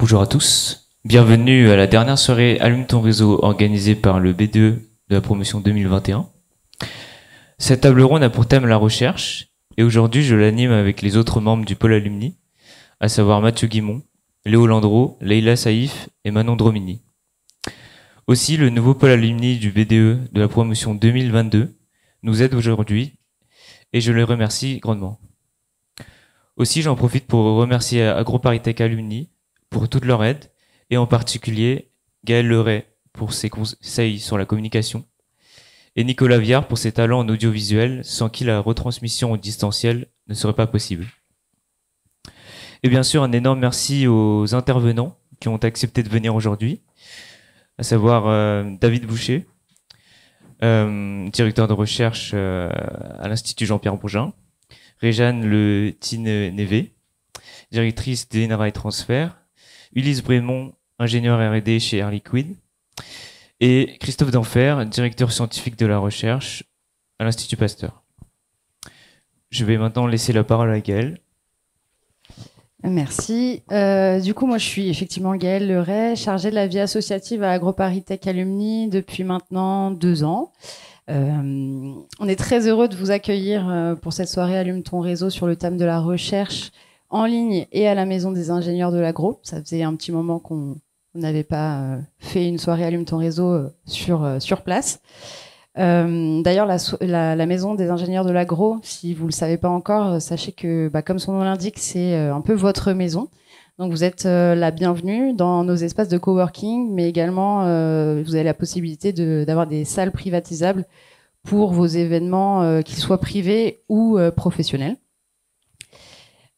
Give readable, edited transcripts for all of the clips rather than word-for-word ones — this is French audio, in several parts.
Bonjour à tous, bienvenue à la dernière soirée Allume ton réseau organisée par le BDE de la promotion 2021. Cette table ronde a pour thème la recherche et aujourd'hui je l'anime avec les autres membres du pôle alumni, à savoir Mathieu Guimont, Léo Landreau, Leïla Saïf et Manon Dromini. Aussi, le nouveau pôle alumni du BDE de la promotion 2022 nous aide aujourd'hui et je les remercie grandement. Aussi, j'en profite pour remercier AgroParisTech Alumni pour toute leur aide et en particulier Gaël Leray pour ses conseils sur la communication et Nicolas Viard pour ses talents en audiovisuel sans qui la retransmission au distanciel ne serait pas possible. Et bien sûr, un énorme merci aux intervenants qui ont accepté de venir aujourd'hui, à savoir David Boucher, directeur de recherche à l'Institut Jean-Pierre Bourgin, Réjeanne Le Tine-Névé, directrice d'Enra et Transfert, Ulysse Brémond, ingénieur R&D chez Air Liquide, et Christophe Denfer, directeur scientifique de la recherche à l'Institut Pasteur. Je vais maintenant laisser la parole à Gaëlle. Merci. Du coup, moi, je suis effectivement Gaëlle Leray, chargée de la vie associative à AgroParisTech Alumni depuis maintenant 2 ans. On est très heureux de vous accueillir pour cette soirée Allume ton réseau sur le thème de la recherche en ligne et à la Maison des ingénieurs de l'agro. Ça faisait un petit moment qu'on n'avait pas fait une soirée Allume ton réseau sur place. D'ailleurs, la Maison des ingénieurs de l'agro, si vous le savez pas encore, sachez que, comme son nom l'indique, c'est un peu votre maison. Donc, vous êtes la bienvenue dans nos espaces de coworking, mais également, vous avez la possibilité d'avoir des salles privatisables pour vos événements, qu'ils soient privés ou professionnels.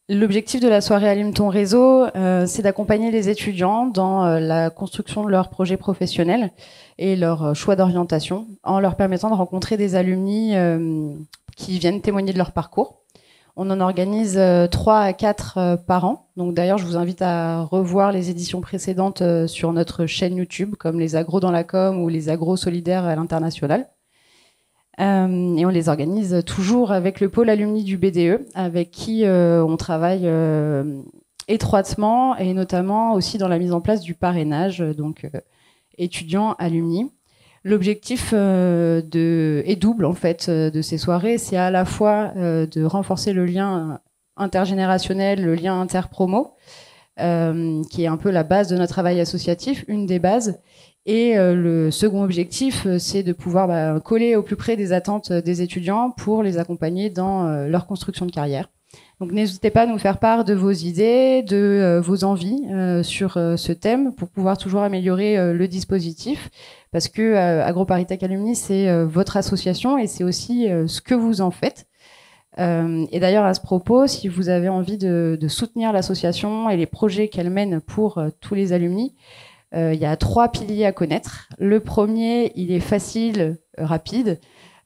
L'objectif de la soirée Allume ton réseau, c'est d'accompagner les étudiants dans la construction de leurs projets professionnels et leur choix d'orientation, en leur permettant de rencontrer des alumni qui viennent témoigner de leur parcours. On en organise 3 à 4 par an. Donc d'ailleurs, je vous invite à revoir les éditions précédentes sur notre chaîne YouTube, comme les agros dans la com ou les agros solidaires à l'international. Et on les organise toujours avec le pôle alumni du BDE, avec qui on travaille étroitement et notamment aussi dans la mise en place du parrainage, donc étudiants alumni. L'objectif est double en fait de ces soirées, c'est à la fois de renforcer le lien intergénérationnel, le lien interpromo, qui est un peu la base de notre travail associatif, une des bases. Et le second objectif, c'est de pouvoir coller au plus près des attentes des étudiants pour les accompagner dans leur construction de carrière. Donc n'hésitez pas à nous faire part de vos idées, de vos envies sur ce thème pour pouvoir toujours améliorer le dispositif. Parce que AgroParisTech Alumni, c'est votre association et c'est aussi ce que vous en faites. Et d'ailleurs, à ce propos, si vous avez envie de soutenir l'association et les projets qu'elle mène pour tous les alumni, il y a 3 piliers à connaître. Le premier, il est facile, rapide.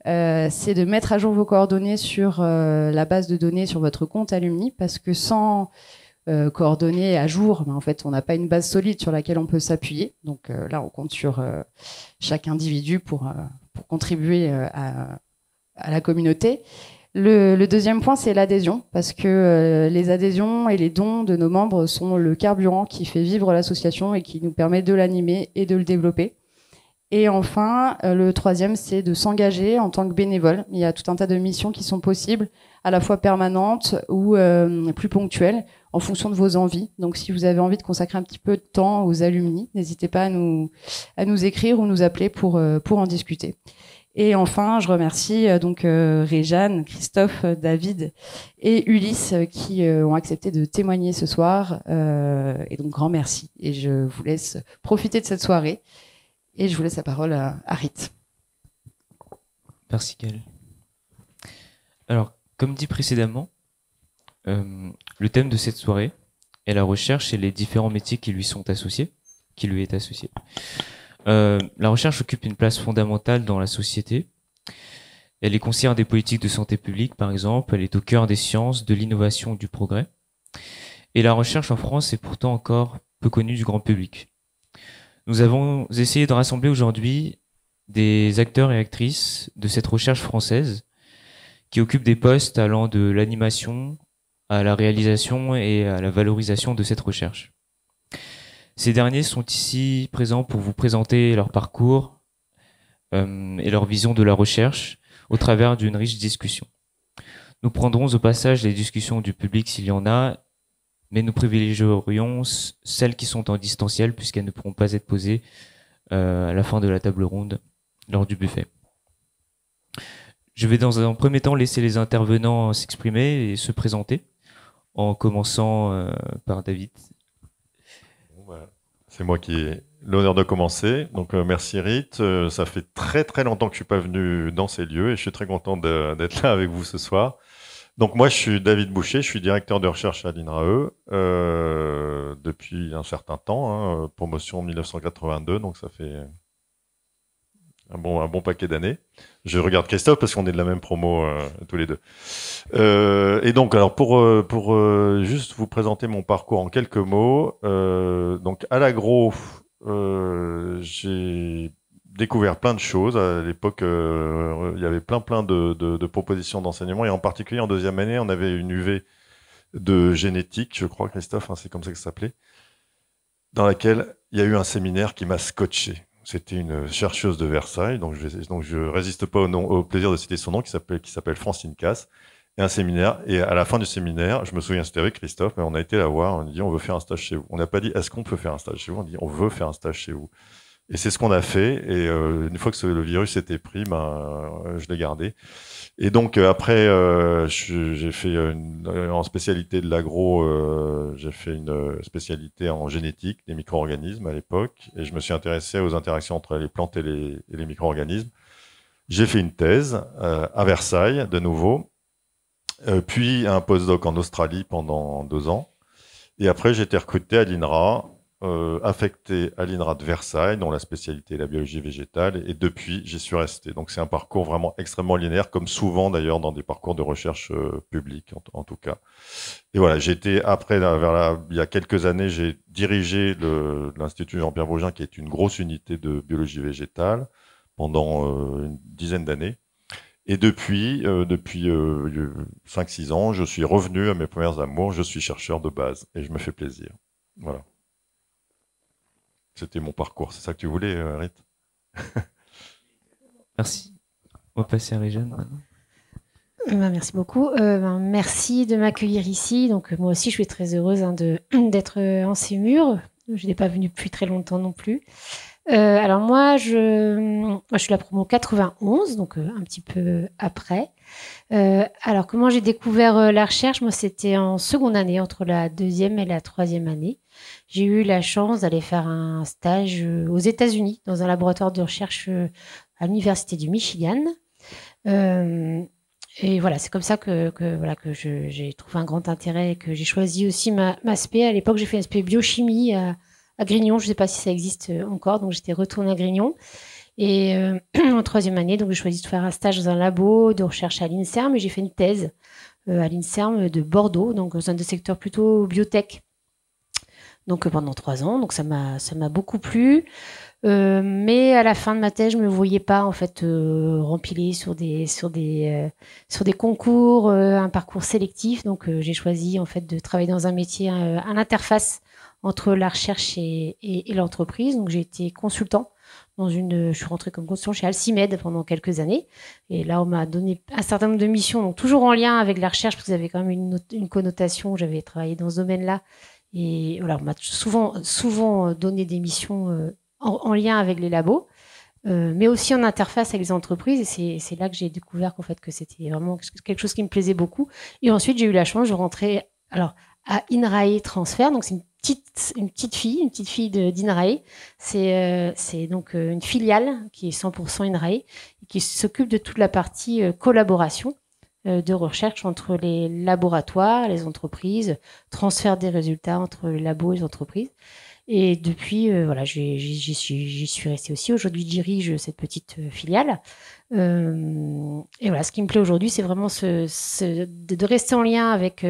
C'est de mettre à jour vos coordonnées sur la base de données sur votre compte alumni, parce que sans coordonnées à jour, en fait, on n'a pas une base solide sur laquelle on peut s'appuyer. Donc là, on compte sur chaque individu pour contribuer à la communauté. Le deuxième point, c'est l'adhésion, parce que les adhésions et les dons de nos membres sont le carburant qui fait vivre l'association et qui nous permet de l'animer et de le développer. Et enfin, le troisième, c'est de s'engager en tant que bénévole. Il y a tout un tas de missions qui sont possibles, à la fois permanentes ou plus ponctuelles, en fonction de vos envies. Donc, si vous avez envie de consacrer un petit peu de temps aux alumni, n'hésitez pas à nous écrire ou nous appeler pour en discuter. Et enfin, je remercie Réjeanne, Christophe, David et Ulysse qui ont accepté de témoigner ce soir. Et donc, grand merci. Et je vous laisse profiter de cette soirée. Et je vous laisse la parole à Rit. Merci Gaëlle. Alors, comme dit précédemment, le thème de cette soirée est la recherche et les différents métiers qui lui est associé. La recherche occupe une place fondamentale dans la société. Elle est conseillère des politiques de santé publique, par exemple. Elle est au cœur des sciences, de l'innovation, du progrès. Et la recherche en France est pourtant encore peu connue du grand public. Nous avons essayé de rassembler aujourd'hui des acteurs et actrices de cette recherche française qui occupent des postes allant de l'animation à la réalisation et à la valorisation de cette recherche. Ces derniers sont ici présents pour vous présenter leur parcours et leur vision de la recherche au travers d'une riche discussion. Nous prendrons au passage les discussions du public s'il y en a, mais nous privilégierions celles qui sont en distanciel puisqu'elles ne pourront pas être posées à la fin de la table ronde lors du buffet. Je vais dans un premier temps laisser les intervenants s'exprimer et se présenter, en commençant par David. Bon, voilà. C'est moi qui ai l'honneur de commencer. Donc merci Rite. Ça fait très très longtemps que je suis pas venu dans ces lieux et je suis très content d'être là avec vous ce soir. Donc moi je suis David Boucher, je suis directeur de recherche à l'INRAE depuis un certain temps, hein, promotion 1982, donc ça fait un bon paquet d'années. Je regarde Christophe parce qu'on est de la même promo tous les deux. Et donc, alors pour juste vous présenter mon parcours en quelques mots, donc à l'agro, j'ai découvert plein de choses. À l'époque, il y avait plein de propositions d'enseignement, et en particulier en deuxième année, on avait une UV de génétique, je crois, Christophe, hein, c'est comme ça que ça s'appelait, dans laquelle il y a eu un séminaire qui m'a scotché. C'était une chercheuse de Versailles, donc je résiste pas au plaisir de citer son nom, qui s'appelle Francine Casse, et un séminaire. Et à la fin du séminaire, je me souviens, c'était avec Christophe, mais on a été la voir, on a dit on veut faire un stage chez vous. On n'a pas dit est-ce qu'on peut faire un stage chez vous, on dit on veut faire un stage chez vous. Et c'est ce qu'on a fait. Et une fois que le virus était pris, je l'ai gardé. Et donc après, j'ai fait en spécialité de l'agro, j'ai fait une spécialité en génétique des micro-organismes à l'époque, et je me suis intéressé aux interactions entre les plantes et les micro-organismes. J'ai fait une thèse à Versailles de nouveau, puis un postdoc en Australie pendant 2 ans, et après j'ai été recruté à l'INRA. Affecté à l'INRA de Versailles, dont la spécialité est la biologie végétale, et depuis, j'y suis resté. Donc c'est un parcours vraiment extrêmement linéaire, comme souvent d'ailleurs dans des parcours de recherche publique, en tout cas. Et voilà, j'ai été après, il y a quelques années, j'ai dirigé l'Institut Jean-Pierre Vogin, qui est une grosse unité de biologie végétale, pendant une dizaine d'années. Et depuis 5-6 ans, je suis revenu à mes premières amours, je suis chercheur de base, et je me fais plaisir. Voilà. C'était mon parcours. C'est ça que tu voulais, Rite? Merci. On va passer à Réjeanne maintenant. Merci beaucoup. Merci de m'accueillir ici. Donc moi aussi, je suis très heureuse d'être en ces murs. Je n'ai pas venu depuis très longtemps non plus. Alors moi, je suis la promo 91, donc un petit peu après. Alors comment j'ai découvert la recherche? Moi, c'était en seconde année, entre la deuxième et la troisième année. J'ai eu la chance d'aller faire un stage aux États-Unis dans un laboratoire de recherche à l'université du Michigan. Et voilà, c'est comme ça que j'ai trouvé un grand intérêt et que j'ai choisi aussi ma spé. À l'époque, j'ai fait une spé biochimie à Grignon. Je ne sais pas si ça existe encore, donc j'étais retournée à Grignon. Et en troisième année, donc j'ai choisi de faire un stage dans un labo de recherche à l'INSERM, et j'ai fait une thèse à l'INSERM de Bordeaux, donc dans un secteur plutôt biotech. Donc pendant 3 ans, donc ça m'a beaucoup plu. Mais à la fin de ma thèse, je me voyais pas en fait rempiler sur des concours, un parcours sélectif. Donc j'ai choisi en fait de travailler dans un métier à l'interface entre la recherche et l'entreprise. Donc j'ai été consultant je suis rentrée comme consultant chez Alcimed pendant quelques années. Et là, on m'a donné un certain nombre de missions, donc toujours en lien avec la recherche, parce que ça avait quand même une connotation. J'avais travaillé dans ce domaine-là. Et voilà, on m'a souvent donné des missions en lien avec les labos, mais aussi en interface avec les entreprises. Et c'est là que j'ai découvert qu'en fait, que c'était vraiment quelque chose qui me plaisait beaucoup. Et ensuite, j'ai eu la chance de rentrer à INRAE Transfert. Donc, c'est une petite fille d'INRAE. C'est donc une filiale qui est 100% INRAE et qui s'occupe de toute la partie collaboration de recherche entre les laboratoires, les entreprises, transfert des résultats entre les labos et les entreprises. Et depuis, voilà, j'y suis restée aussi. Aujourd'hui, je dirige cette petite filiale. Et voilà, ce qui me plaît aujourd'hui, c'est vraiment de rester en lien avec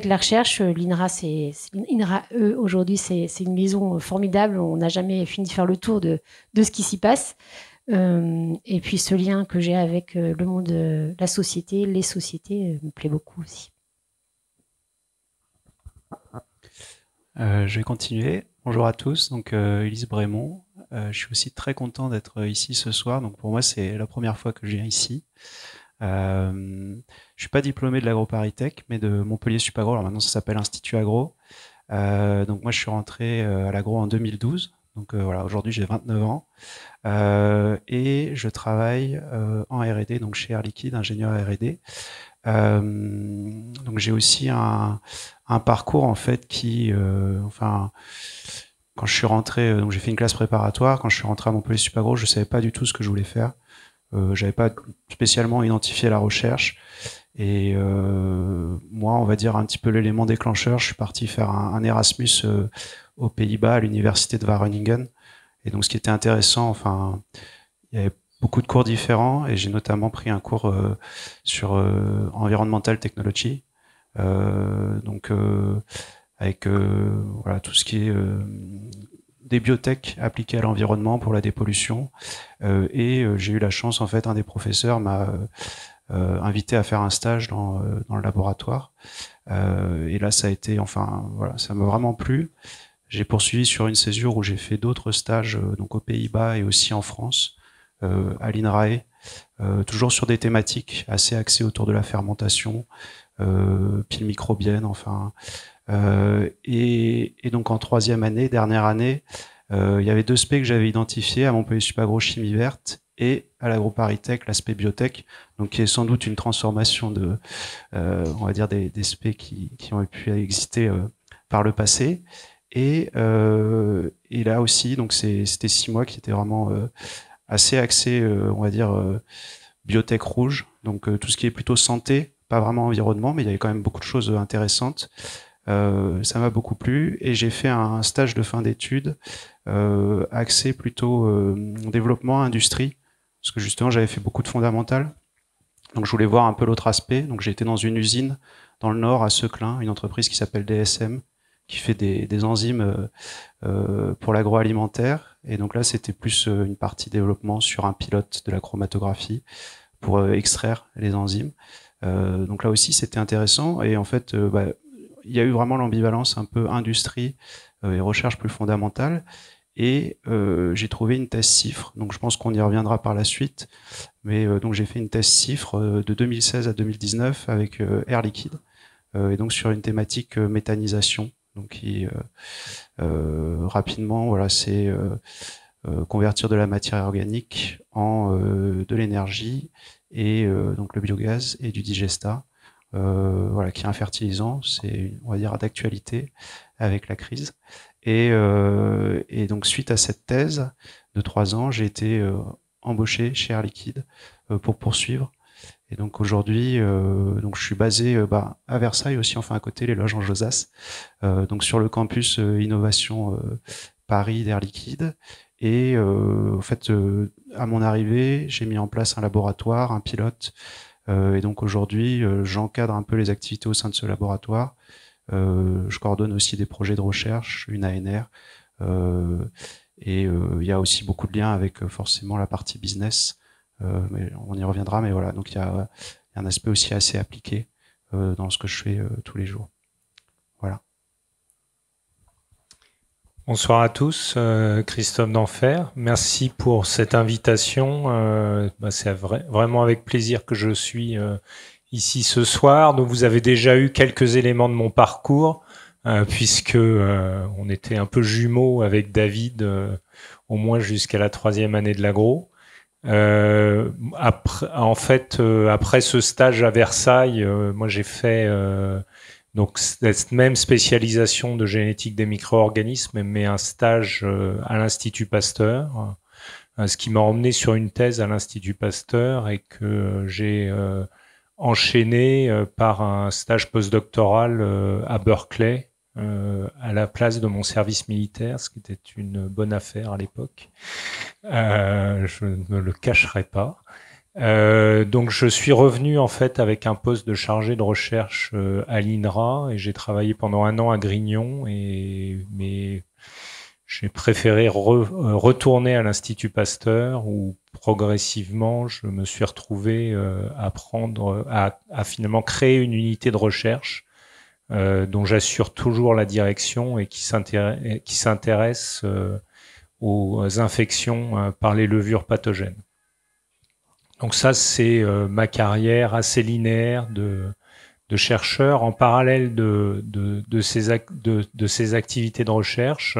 la recherche. l'INRAE aujourd'hui, c'est une maison formidable. On n'a jamais fini de faire le tour de ce qui s'y passe. Et puis ce lien que j'ai avec le monde, la société, les sociétés, me plaît beaucoup aussi. Je vais continuer. Bonjour à tous, donc Ulysse Brémond. Je suis aussi très content d'être ici ce soir. Donc pour moi, c'est la première fois que je viens ici. Je suis pas diplômé de l'AgroParisTech, mais de Montpellier Supagro. Alors maintenant, ça s'appelle Institut Agro. Donc moi, je suis rentré à l'agro en 2012. Donc voilà, aujourd'hui, j'ai 29 ans. Et je travaille en R&D, donc chez Air Liquide, ingénieur R&D. Donc j'ai aussi un parcours en fait qui, enfin, quand je suis rentré, donc j'ai fait une classe préparatoire. Quand je suis rentré à Montpellier Supagro, je savais pas du tout ce que je voulais faire. J'avais pas spécialement identifié la recherche. Et moi, on va dire un petit peu l'élément déclencheur. Je suis parti faire un Erasmus aux Pays-Bas à l'université de Wageningen. Et donc, ce qui était intéressant, enfin, il y avait beaucoup de cours différents et j'ai notamment pris un cours sur environmental technology, donc avec voilà tout ce qui est des biotech appliquées à l'environnement pour la dépollution, et j'ai eu la chance en fait, un des professeurs m'a invité à faire un stage dans le laboratoire, et là ça a été, enfin voilà, ça m'a vraiment plu. J'ai poursuivi sur une césure où j'ai fait d'autres stages donc aux Pays-Bas et aussi en France, à l'INRAE, toujours sur des thématiques assez axées autour de la fermentation, piles microbiennes, enfin. Et donc en troisième année, dernière année, il y avait deux specs que j'avais identifiés à Montpellier Supagro Chimie Verte et à l'AgroParisTech, l'aspect biotech, donc qui est sans doute une transformation de, on va dire des specs qui ont pu exister par le passé. Et là aussi, donc c'était 6 mois qui étaient vraiment assez axé, on va dire, biotech rouge, donc tout ce qui est plutôt santé, pas vraiment environnement, mais il y avait quand même beaucoup de choses intéressantes. Ça m'a beaucoup plu et j'ai fait un stage de fin d'études axé plutôt développement, industrie, parce que justement j'avais fait beaucoup de fondamentales, donc je voulais voir un peu l'autre aspect. Donc j'ai été dans une usine dans le Nord à Seclin, une entreprise qui s'appelle DSM, qui fait des enzymes pour l'agroalimentaire. Et donc là, c'était plus une partie développement sur un pilote de la chromatographie pour extraire les enzymes. Donc là aussi, c'était intéressant. Et en fait, il y a eu vraiment l'ambivalence un peu industrie et recherche plus fondamentale. Et j'ai trouvé une thèse CIFRE. Donc je pense qu'on y reviendra par la suite. Mais donc j'ai fait une thèse CIFRE de 2016 à 2019 avec Air Liquide. Et donc sur une thématique méthanisation. Donc qui rapidement, voilà, c'est convertir de la matière organique en de l'énergie et donc le biogaz et du digestat, voilà, qui est un fertilisant. C'est, on va dire, d'actualité avec la crise. Et donc suite à cette thèse de 3 ans, j'ai été embauché chez Air Liquide pour poursuivre. Et donc aujourd'hui, donc je suis basé à Versailles aussi, enfin à côté, les loges en Josas, donc sur le campus innovation Paris d'Air Liquide. Et en fait, à mon arrivée, j'ai mis en place un laboratoire, un pilote. Et donc aujourd'hui, j'encadre un peu les activités au sein de ce laboratoire. Je coordonne aussi des projets de recherche, une ANR. Et il y a aussi beaucoup de liens avec forcément la partie business. Mais on y reviendra, mais voilà, donc il y a un aspect aussi assez appliqué dans ce que je fais tous les jours. Voilà. Bonsoir à tous, Christophe d'Enfer. Merci pour cette invitation. C'est vraiment avec plaisir que je suis ici ce soir. Donc vous avez déjà eu quelques éléments de mon parcours, puisque on était un peu jumeaux avec David, au moins jusqu'à la 3e année de l'agro. Après ce stage à Versailles, moi j'ai fait donc cette même spécialisation de génétique des micro-organismes, mais un stage à l'Institut Pasteur, ce qui m'a emmené sur une thèse à l'Institut Pasteur et que j'ai enchaîné par un stage postdoctoral à Berkeley, à la place de mon service militaire, ce qui était une bonne affaire à l'époque. Je ne le cacherai pas. Donc je suis revenu en fait avec un poste de chargé de recherche à l'INRA et j'ai travaillé pendant 1 an à Grignon, mais j'ai préféré retourner à l'Institut Pasteur où progressivement je me suis retrouvé à finalement créer une unité de recherche dont j'assure toujours la direction et qui s'intéresse aux infections par les levures pathogènes. Donc ça, c'est ma carrière assez linéaire de chercheur. En parallèle de ces activités de recherche,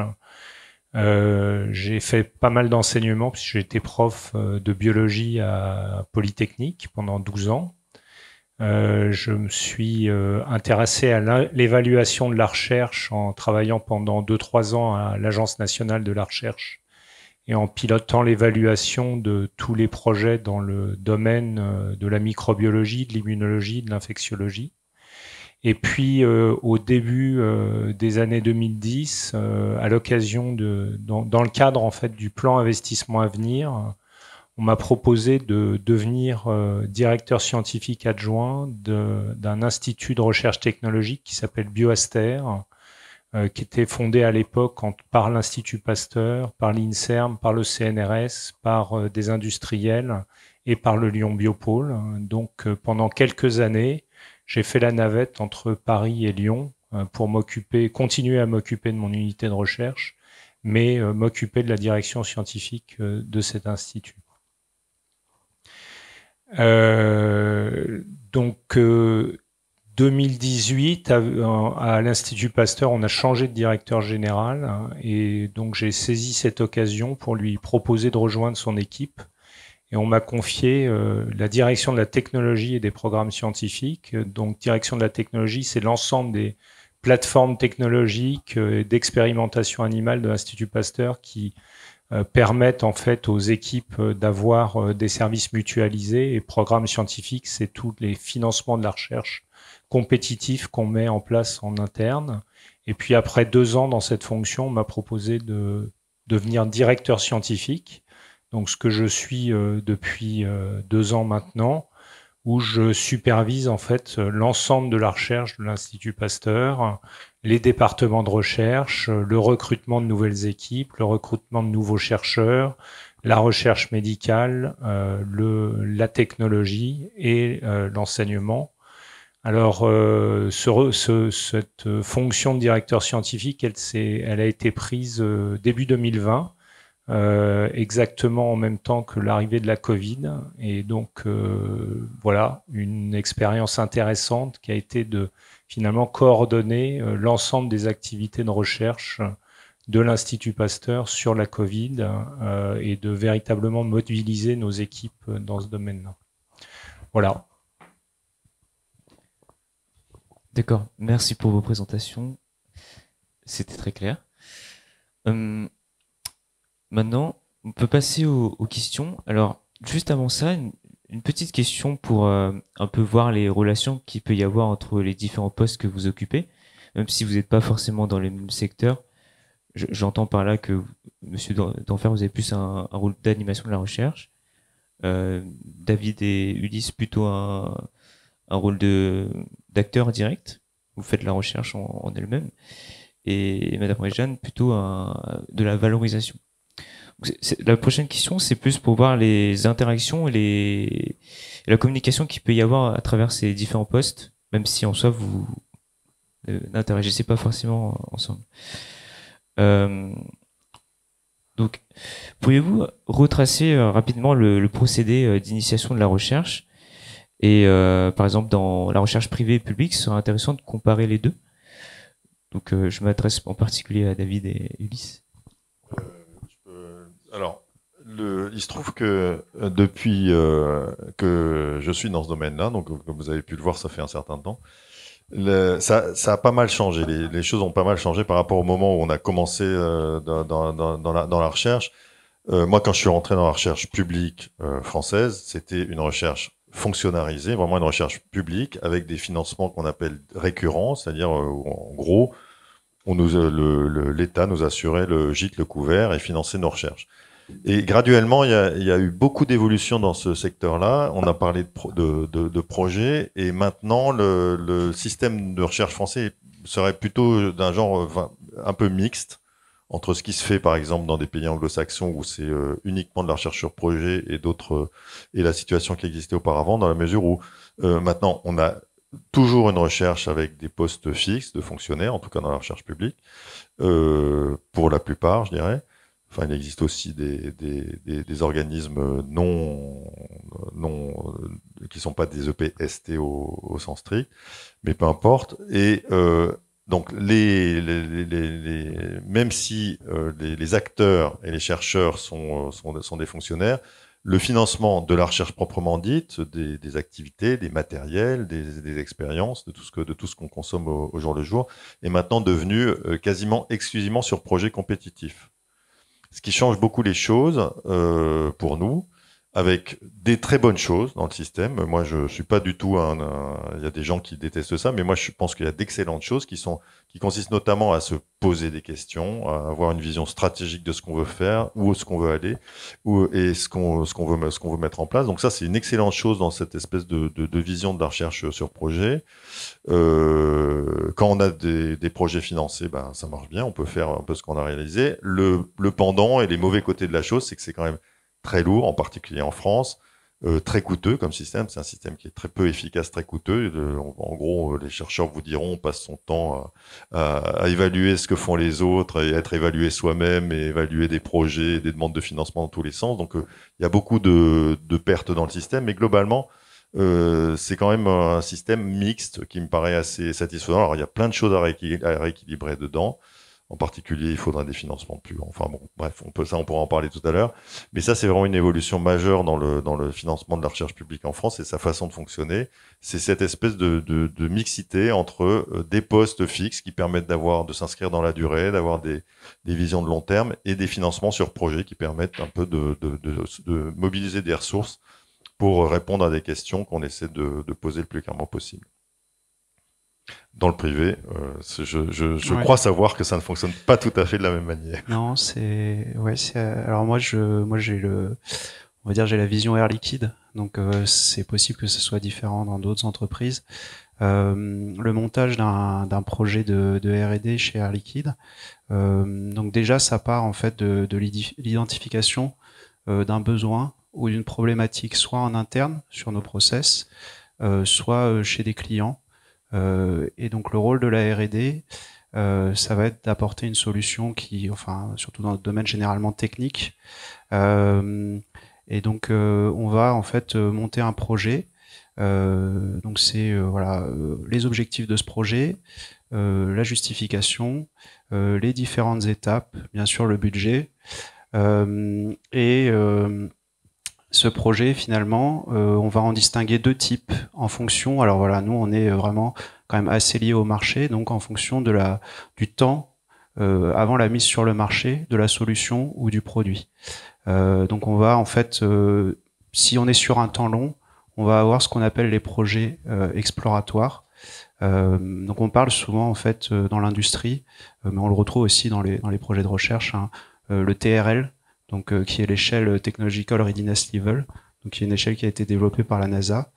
j'ai fait pas mal d'enseignements puisque j'ai été prof de biologie à Polytechnique pendant 12 ans. Je me suis intéressé à l'évaluation de la recherche en travaillant pendant 2-3 ans à l'Agence nationale de la recherche et en pilotant l'évaluation de tous les projets dans le domaine de la microbiologie, de l'immunologie, de l'infectiologie. Et puis au début des années 2010, à l'occasion dans le cadre en fait du plan investissement à venir, on m'a proposé de devenir directeur scientifique adjoint d'un institut de recherche technologique qui s'appelle BioAster, qui était fondé à l'époque par l'Institut Pasteur, par l'INSERM, par le CNRS, par des industriels et par le Lyon Biopôle. Donc pendant quelques années, j'ai fait la navette entre Paris et Lyon pour continuer à m'occuper de mon unité de recherche, mais m'occuper de la direction scientifique de cet institut. Donc 2018 à l'Institut Pasteur, on a changé de directeur général et donc j'ai saisi cette occasion pour lui proposer de rejoindre son équipe et on m'a confié la direction de la technologie et des programmes scientifiques. Donc direction de la technologie, c'est l'ensemble des plateformes technologiques d'expérimentation animale de l'Institut Pasteur qui permettent en fait aux équipes d'avoir des services mutualisés et programmes scientifiques, c'est tous les financements de la recherche compétitifs qu'on met en place en interne. Et puis après 2 ans dans cette fonction, on m'a proposé de devenir directeur scientifique, donc ce que je suis depuis 2 ans maintenant, où je supervise en fait l'ensemble de la recherche de l'Institut Pasteur, les départements de recherche, le recrutement de nouvelles équipes, le recrutement de nouveaux chercheurs, la recherche médicale, la technologie et l'enseignement. Alors, cette fonction de directeur scientifique, elle a été prise début 2020, exactement en même temps que l'arrivée de la Covid. Et donc, voilà, une expérience intéressante qui a été de finalement coordonner l'ensemble des activités de recherche de l'Institut Pasteur sur la Covid et de véritablement mobiliser nos équipes dans ce domaine-là. Voilà. D'accord, merci pour vos présentations. C'était très clair. Maintenant, on peut passer aux questions. Alors, juste avant ça, une petite question pour un peu voir les relations qu'il peut y avoir entre les différents postes que vous occupez, même si vous n'êtes pas forcément dans les mêmes secteurs. J'entends par là que, Monsieur Denfert, vous avez plus un rôle d'animation de la recherche. David et Ulysse, plutôt un rôle d'acteur direct. Vous faites la recherche en elle-même. Et Madame Réjeanne, plutôt de la valorisation. La prochaine question, c'est plus pour voir les interactions et la communication qu'il peut y avoir à travers ces différents postes, même si en soi vous n'interagissez pas forcément ensemble. Donc, pourriez-vous retracer rapidement le procédé d'initiation de la recherche et par exemple dans la recherche privée et publique, ce serait intéressant de comparer les deux. Donc, je m'adresse en particulier à David et Ulysse. Alors, il se trouve que depuis que je suis dans ce domaine-là, donc comme vous avez pu le voir, ça fait un certain temps, ça a pas mal changé. Les choses ont pas mal changé par rapport au moment où on a commencé dans la recherche. Moi, quand je suis rentré dans la recherche publique française, c'était une recherche fonctionnalisée, vraiment une recherche publique avec des financements qu'on appelle récurrents, c'est-à-dire en gros, l'État nous assurait le gîte, le couvert et finançait nos recherches. Et graduellement, il y a eu beaucoup d'évolutions dans ce secteur-là. On a parlé de projets et maintenant, le système de recherche français serait plutôt d'un genre un peu mixte entre ce qui se fait, par exemple, dans des pays anglo-saxons où c'est uniquement de la recherche sur projet et la situation qui existait auparavant, dans la mesure où maintenant on a toujours une recherche avec des postes fixes de fonctionnaires, en tout cas dans la recherche publique, pour la plupart, je dirais. Enfin, il existe aussi des organismes qui sont pas des EPST au sens strict, mais peu importe. Et donc, même si les acteurs et les chercheurs sont des fonctionnaires, le financement de la recherche proprement dite, des activités, des matériels, des expériences, de tout ce qu'on consomme au jour le jour, est maintenant devenu quasiment exclusivement sur projet compétitif. Ce qui change beaucoup les choses pour nous, avec des très bonnes choses dans le système. Moi, je suis pas du tout il y a des gens qui détestent ça, mais moi, je pense qu'il y a d'excellentes choses qui consistent notamment à se poser des questions, à avoir une vision stratégique de ce qu'on veut faire, où est-ce qu'on veut aller, et ce qu'on veut mettre en place. Donc ça, c'est une excellente chose dans cette espèce de vision de la recherche sur projet. Quand on a des projets financés, ben ça marche bien, on peut faire un peu ce qu'on a réalisé. Le pendant et les mauvais côtés de la chose, c'est que c'est quand même très lourd, en particulier en France, très coûteux comme système. C'est un système qui est très peu efficace, très coûteux. En gros, les chercheurs vous diront, on passe son temps à évaluer ce que font les autres et à être évalué soi-même et évaluer des projets et des demandes de financement dans tous les sens. Donc, il y a beaucoup de pertes dans le système, mais globalement, c'est quand même un système mixte qui me paraît assez satisfaisant. Alors, il y a plein de choses à rééquilibrer dedans. En particulier, il faudra des financements plus. Enfin bon, bref, on pourra en parler tout à l'heure. Mais ça, c'est vraiment une évolution majeure dans le financement de la recherche publique en France et sa façon de fonctionner. C'est cette espèce de mixité entre des postes fixes qui permettent de s'inscrire dans la durée, d'avoir des visions de long terme et des financements sur projet qui permettent un peu de mobiliser des ressources pour répondre à des questions qu'on essaie de poser le plus clairement possible. Dans le privé, je crois savoir que ça ne fonctionne pas tout à fait de la même manière. Non, alors moi j'ai on va dire j'ai la vision Air Liquide, donc c'est possible que ce soit différent dans d'autres entreprises. Le montage d'un projet de R&D chez Air Liquide, donc déjà ça part en fait de l'identification d'un besoin ou d'une problématique, soit en interne sur nos process, soit chez des clients. Et donc le rôle de la R&D, ça va être d'apporter une solution surtout dans le domaine généralement technique. Et donc on va en fait monter un projet. Donc c'est les objectifs de ce projet, la justification, les différentes étapes, bien sûr le budget, ce projet, finalement, on va en distinguer deux types en fonction. Alors voilà, nous, on est vraiment quand même assez liés au marché, donc en fonction du temps avant la mise sur le marché de la solution ou du produit. Donc on va en fait, si on est sur un temps long, on va avoir ce qu'on appelle les projets exploratoires. Donc on parle souvent en fait dans l'industrie, mais on le retrouve aussi dans les projets de recherche, le TRL. Donc qui est l'échelle Technological Readiness Level, donc qui est une échelle qui a été développée par la NASA,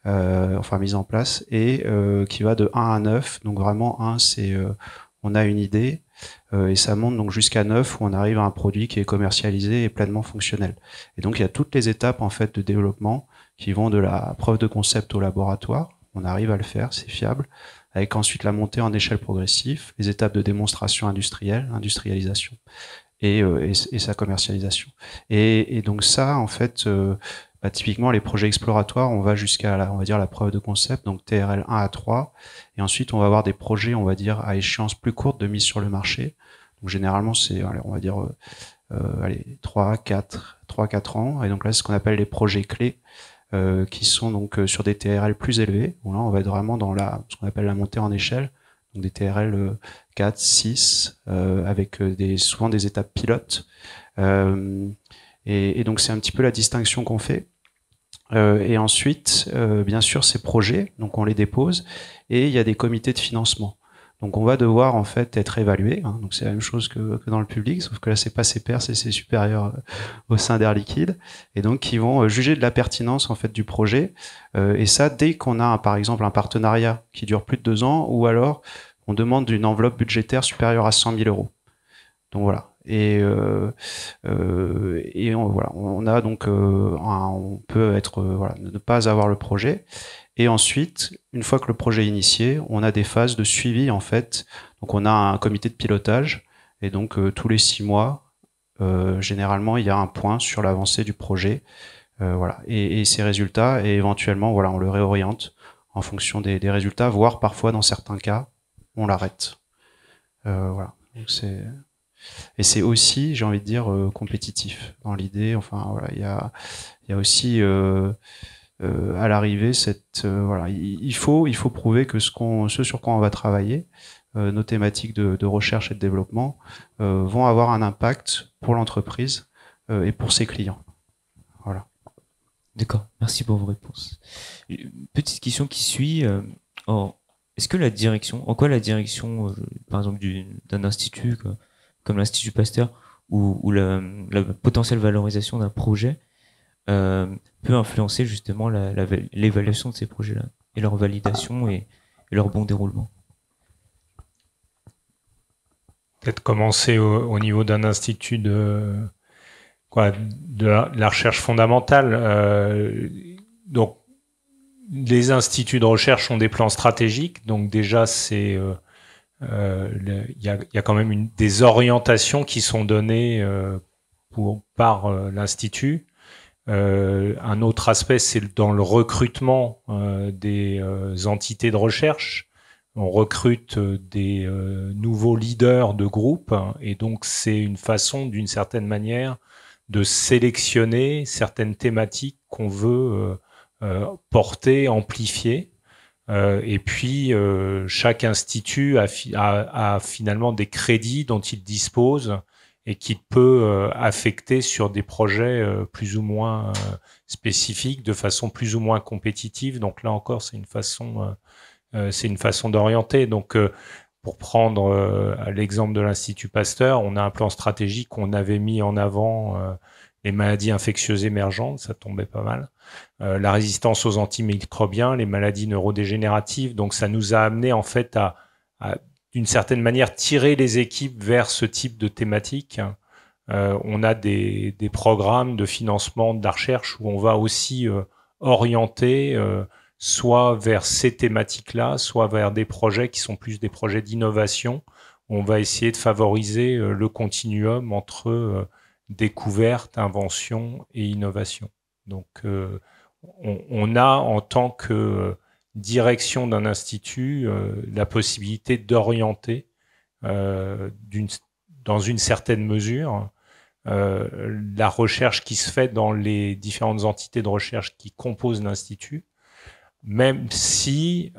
mise en place, et qui va de 1 à 9. Donc vraiment 1, c'est on a une idée, et ça monte donc jusqu'à 9 où on arrive à un produit qui est commercialisé et pleinement fonctionnel. Et donc il y a toutes les étapes en fait de développement qui vont de la preuve de concept au laboratoire. On arrive à le faire, c'est fiable, avec ensuite la montée en échelle progressive, les étapes de démonstration industrielle, industrialisation. Et sa commercialisation. Et donc ça, en fait, typiquement les projets exploratoires, on va jusqu'à on va dire la preuve de concept, donc TRL 1 à 3, et ensuite on va avoir des projets, on va dire à échéance plus courte de mise sur le marché. Donc généralement c'est, on va dire 3-4 ans, et donc là c'est ce qu'on appelle les projets clés, qui sont donc sur des TRL plus élevés. Où là on va être vraiment dans ce qu'on appelle la montée en échelle. Donc des TRL 4, 6, avec souvent des étapes pilotes. Et donc c'est un petit peu la distinction qu'on fait. Et ensuite, bien sûr, ces projets, donc on les dépose, et il y a des comités de financement. Donc on va devoir en fait être évalué. Donc c'est la même chose que dans le public, sauf que là c'est pas ses pairs, c'est ses supérieurs au sein d'Air Liquide, et donc qui vont juger de la pertinence en fait du projet. Et ça dès qu'on a par exemple un partenariat qui dure plus de 2 ans, ou alors on demande une enveloppe budgétaire supérieure à 100 000 euros. Donc voilà. Voilà, on a donc on peut être voilà, ne pas avoir le projet. Et ensuite, une fois que le projet est initié, on a des phases de suivi en fait. Donc on a un comité de pilotage et donc tous les 6 mois, généralement il y a un point sur l'avancée du projet, voilà. Et ces résultats et éventuellement voilà, on le réoriente en fonction des résultats, voire parfois dans certains cas, on l'arrête. Voilà. Donc c'est aussi, j'ai envie de dire, compétitif dans l'idée. Enfin voilà, il y a aussi à l'arrivée voilà, il faut prouver que ce sur quoi on va travailler, nos thématiques de recherche et de développement vont avoir un impact pour l'entreprise et pour ses clients. Voilà. D'accord, merci pour vos réponses. Une petite question qui suit. Est-ce que en quoi la direction, par exemple, d'un institut comme l'Institut Pasteur ou la potentielle valorisation d'un projet peut influencer justement l'évaluation de ces projets-là et leur validation et leur bon déroulement? Peut-être commencer au niveau d'un institut de la recherche fondamentale. Donc, les instituts de recherche ont des plans stratégiques. Donc déjà, il y a quand même des orientations qui sont données par l'institut. Un autre aspect, c'est dans le recrutement des entités de recherche. On recrute des nouveaux leaders de groupe et donc c'est une façon, d'une certaine manière, de sélectionner certaines thématiques qu'on veut porter, amplifier. Et puis, chaque institut a finalement des crédits dont il dispose et qu'il peut affecter sur des projets plus ou moins spécifiques, de façon plus ou moins compétitive. Donc là encore, c'est une façon d'orienter. Donc, pour prendre l'exemple de l'Institut Pasteur, on a un plan stratégique, on avait mis en avant les maladies infectieuses émergentes, ça tombait pas mal, la résistance aux antimicrobiens, les maladies neurodégénératives. Donc ça nous a amené en fait à d'une certaine manière tirer les équipes vers ce type de thématique. On a des programmes de financement de la recherche où on va aussi orienter soit vers ces thématiques-là, soit vers des projets qui sont plus des projets d'innovation. On va essayer de favoriser le continuum entre découverte, invention et innovation. Donc, on a en tant que direction d'un institut la possibilité d'orienter dans une certaine mesure la recherche qui se fait dans les différentes entités de recherche qui composent l'institut, même si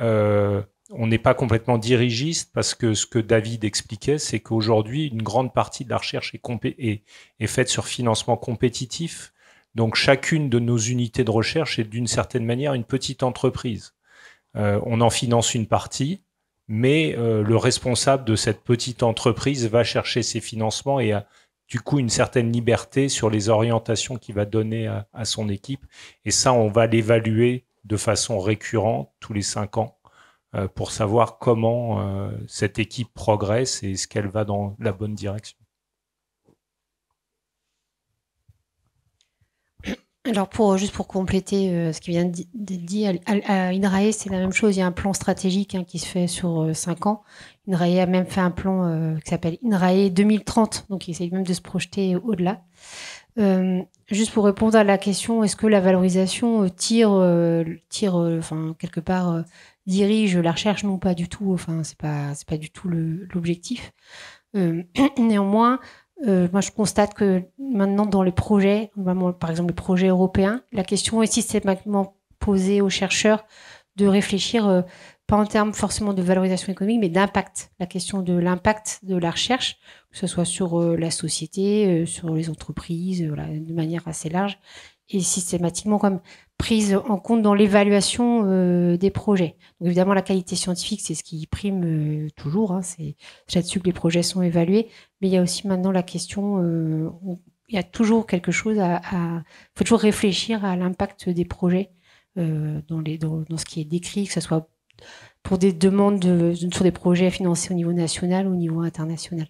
on n'est pas complètement dirigiste, parce que ce que David expliquait, c'est qu'aujourd'hui, une grande partie de la recherche est faite sur financement compétitif. Donc, chacune de nos unités de recherche est d'une certaine manière une petite entreprise. On en finance une partie, mais le responsable de cette petite entreprise va chercher ses financements et a du coup une certaine liberté sur les orientations qu'il va donner à son équipe. Et ça, on va l'évaluer de façon récurrente tous les 5 ans pour savoir comment cette équipe progresse et est-ce qu'elle va dans la bonne direction. Alors juste pour compléter ce qui vient d'être dit, à INRAE, c'est la même chose. Il y a un plan stratégique qui se fait sur 5 ans. INRAE a même fait un plan qui s'appelle INRAE 2030, donc il essaye même de se projeter au-delà. Juste pour répondre à la question, est-ce que la valorisation quelque part dirige la recherche? Non, pas du tout. Enfin, c'est pas du tout l'objectif. Néanmoins, moi, je constate que maintenant, dans les projets, par exemple les projets européens, la question est systématiquement posée aux chercheurs de réfléchir, pas en termes forcément de valorisation économique, mais d'impact. La question de l'impact de la recherche, que ce soit sur la société, sur les entreprises, de manière assez large, et systématiquement comme prise en compte dans l'évaluation des projets. Donc évidemment, la qualité scientifique, c'est ce qui prime toujours. C'est là-dessus que les projets sont évalués. Mais il y a aussi maintenant la question, il y a toujours quelque chose faut toujours réfléchir à l'impact des projets dans ce qui est décrit, que ce soit pour des demandes sur des projets financés au niveau national ou au niveau international.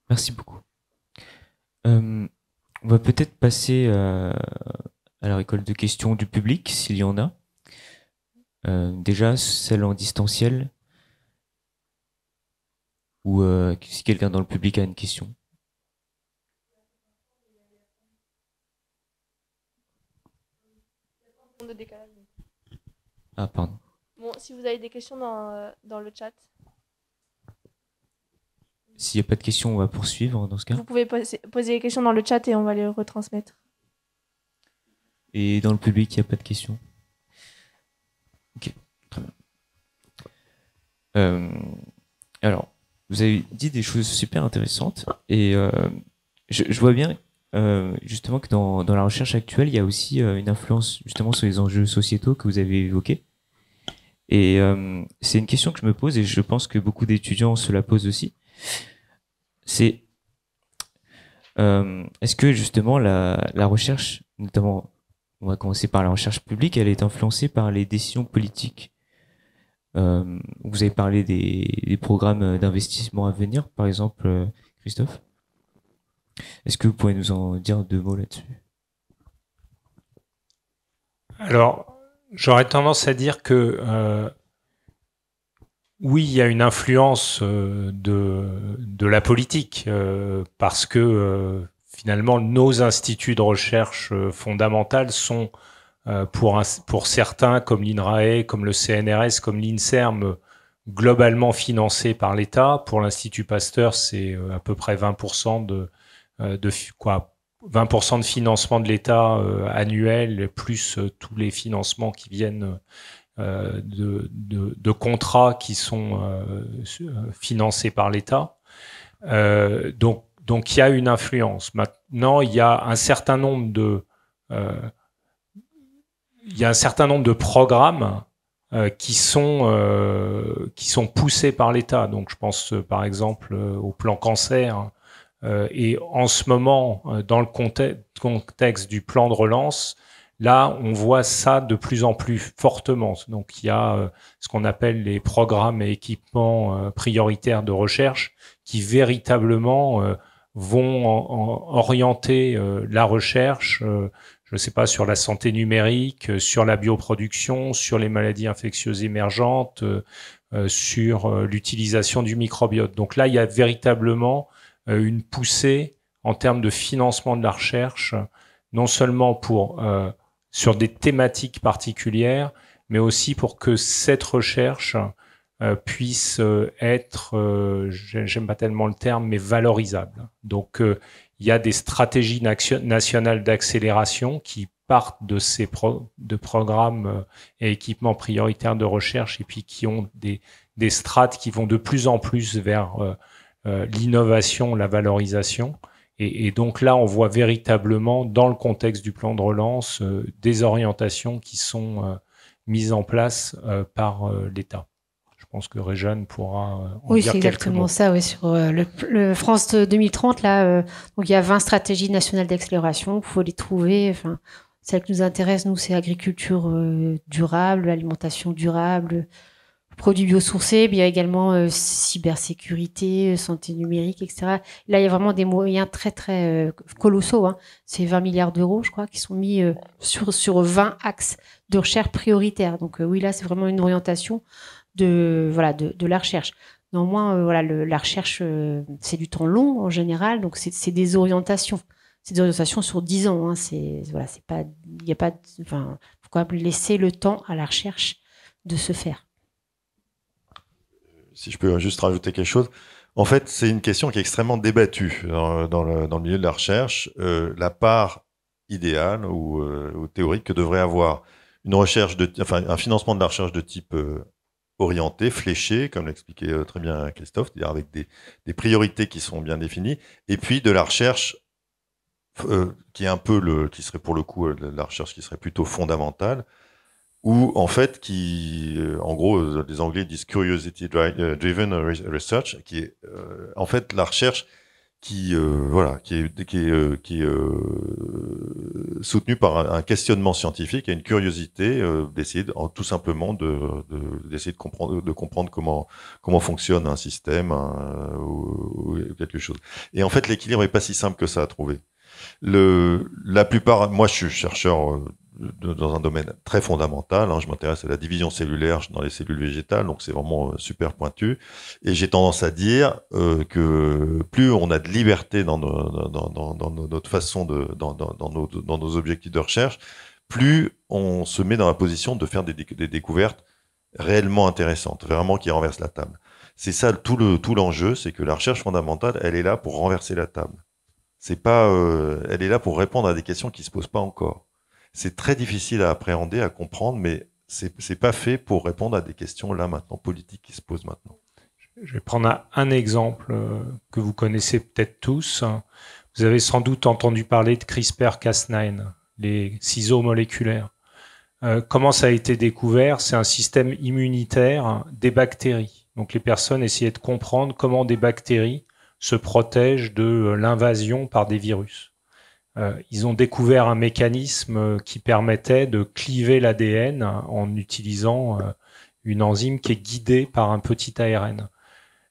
Merci beaucoup. On va peut-être passer à la récolte de questions du public, s'il y en a. Déjà, celle en distanciel, ou si quelqu'un dans le public a une question. De décalage. Ah, pardon. Bon, si vous avez des questions dans le chat, S'il n'y a pas de questions, on va poursuivre dans ce cas. vous pouvez poser les questions dans le chat et on va les retransmettre. Et dans le public, il n'y a pas de questions. Ok, très bien. Alors, vous avez dit des choses super intéressantes et je vois bien justement que dans la recherche actuelle, il y a aussi une influence justement sur les enjeux sociétaux que vous avez évoqués. Et c'est une question que je me pose et je pense que beaucoup d'étudiants se la posent aussi. C'est est-ce que justement la recherche, notamment, on va commencer par la recherche publique, elle est influencée par les décisions politiques. Vous avez parlé des programmes d'investissement à venir, par exemple, Christophe. Est-ce que vous pourriez nous en dire 2 mots là-dessus? Alors, j'aurais tendance à dire que oui, il y a une influence de la politique parce que finalement, nos instituts de recherche fondamentales sont pour certains, comme l'INRAE, comme le CNRS, comme l'INSERM, globalement financés par l'État. Pour l'Institut Pasteur, c'est à peu près 20% de 20% de financement de l'État annuel, plus tous les financements qui viennent de contrats qui sont financés par l'État. Donc il y a une influence. Maintenant, il y a un certain nombre de programmes qui sont poussés par l'État. Donc je pense par exemple au plan cancer. Et en ce moment, dans le contexte du plan de relance, là, on voit ça de plus en plus fortement. Donc, il y a ce qu'on appelle les programmes et équipements prioritaires de recherche qui véritablement vont orienter la recherche, je ne sais pas, sur la santé numérique, sur la bioproduction, sur les maladies infectieuses émergentes, sur l'utilisation du microbiote. Donc là, il y a véritablement une poussée en termes de financement de la recherche, non seulement sur des thématiques particulières, mais aussi pour que cette recherche puisse être, j'aime pas tellement le terme, mais valorisable. Donc, il y a des stratégies nationales d'accélération qui partent de ces programmes et équipements prioritaires de recherche et puis qui ont des strates qui vont de plus en plus vers l'innovation, la valorisation. Et donc là, on voit véritablement, dans le contexte du plan de relance, des orientations qui sont mises en place par l'État. Je pense que Réjeanne pourra en oui, dire c'est quelques mots. exactement ça. Oui, sur le France 2030, là, donc il y a 20 stratégies nationales d'accélération. Il faut les trouver. Enfin, celle qui nous intéresse, nous, c'est agriculture durable, alimentation durable, produits biosourcés, mais il y a également cybersécurité, santé numérique, etc. Là, il y a vraiment des moyens très, très colossaux. Hein. C'est 20 milliards d'euros, je crois, qui sont mis sur 20 axes de recherche prioritaires. Donc oui, là, c'est vraiment une orientation de la recherche. Néanmoins, la recherche, c'est du temps long en général, donc c'est des orientations. C'est des orientations sur 10 ans. Hein. C'est pas, il y a pas, enfin, faut quand même laisser le temps à la recherche de se faire. Si je peux juste rajouter quelque chose. En fait, c'est une question qui est extrêmement débattue dans le milieu de la recherche. La part idéale ou théorique que devrait avoir une recherche un financement de la recherche de type orienté, fléché, comme l'expliquait très bien Christophe, c'est-à-dire avec des priorités qui sont bien définies, et puis de la recherche qui est un peu qui serait pour le coup la recherche qui serait plutôt fondamentale, ou en fait en gros, les Anglais disent curiosity driven research, qui est en fait la recherche voilà, qui est soutenu par un questionnement scientifique et une curiosité d'essayer tout simplement d'essayer de comprendre comment fonctionne un système ou quelque chose. Et en fait, l'équilibre est pas si simple que ça à trouver. La plupart, moi, je suis chercheur dans un domaine très fondamental. Je m'intéresse à la division cellulaire dans les cellules végétales, donc c'est vraiment super pointu. Et j'ai tendance à dire que plus on a de liberté dans notre façon dans nos objectifs de recherche, plus on se met dans la position de faire des découvertes réellement intéressantes, vraiment qui renversent la table. C'est ça tout l'enjeu, c'est que la recherche fondamentale, elle est là pour renverser la table. C'est pas, elle est là pour répondre à des questions qui se posent pas encore. C'est très difficile à appréhender, à comprendre, mais c'est pas fait pour répondre à des questions là maintenant, politiques qui se posent maintenant. Je vais prendre un exemple que vous connaissez peut-être tous. Vous avez sans doute entendu parler de CRISPR-Cas9, les ciseaux moléculaires. Comment ça a été découvert? C'est un système immunitaire des bactéries. Donc les personnes essayaient de comprendre comment des bactéries se protègent de l'invasion par des virus. Ils ont découvert un mécanisme qui permettait de cliver l'ADN en utilisant une enzyme qui est guidée par un petit ARN.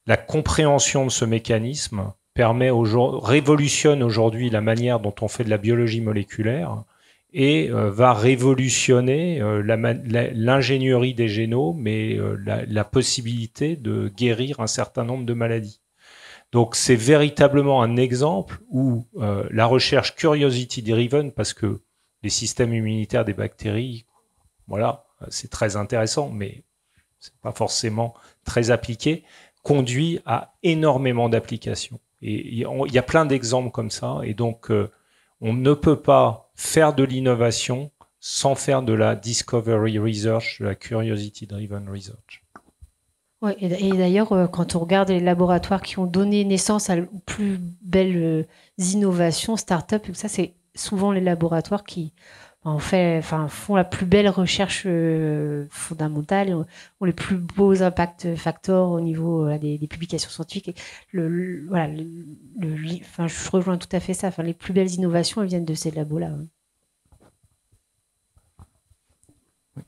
La compréhension de ce mécanisme révolutionne aujourd'hui la manière dont on fait de la biologie moléculaire et va révolutionner l'ingénierie des génomes et la possibilité de guérir un certain nombre de maladies. Donc c'est véritablement un exemple où la recherche curiosity-driven, parce que les systèmes immunitaires des bactéries, voilà, c'est très intéressant, mais c'est pas forcément très appliqué, conduit à énormément d'applications. Et il y a plein d'exemples comme ça, et donc on ne peut pas faire de l'innovation sans faire de la discovery research, de la curiosity-driven research. Ouais, et d'ailleurs, quand on regarde les laboratoires qui ont donné naissance à aux plus belles innovations, start-up, tout ça, c'est souvent les laboratoires qui font la plus belle recherche fondamentale, ont les plus beaux impact factors au niveau des publications scientifiques. Je rejoins tout à fait ça. Enfin, les plus belles innovations, elles viennent de ces labos-là. Ouais.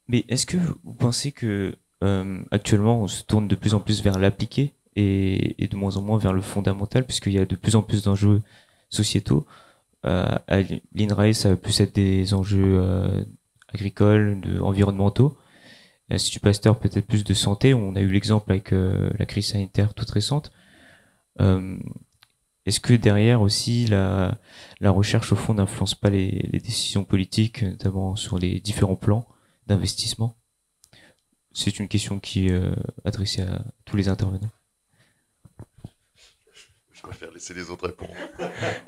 Mais est-ce que vous pensez que actuellement, on se tourne de plus en plus vers l'appliqué et de moins en moins vers le fondamental, puisqu'il y a de plus en plus d'enjeux sociétaux. À l'INRAE, ça va plus être des enjeux agricoles, environnementaux. À l'Institut Pasteur, peut-être plus de santé. On a eu l'exemple avec la crise sanitaire toute récente. Est-ce que derrière aussi, la recherche, au fond, n'influence pas les décisions politiques, notamment sur les différents plans d'investissement? C'est une question qui est adressée à tous les intervenants. Je préfère laisser les autres répondre.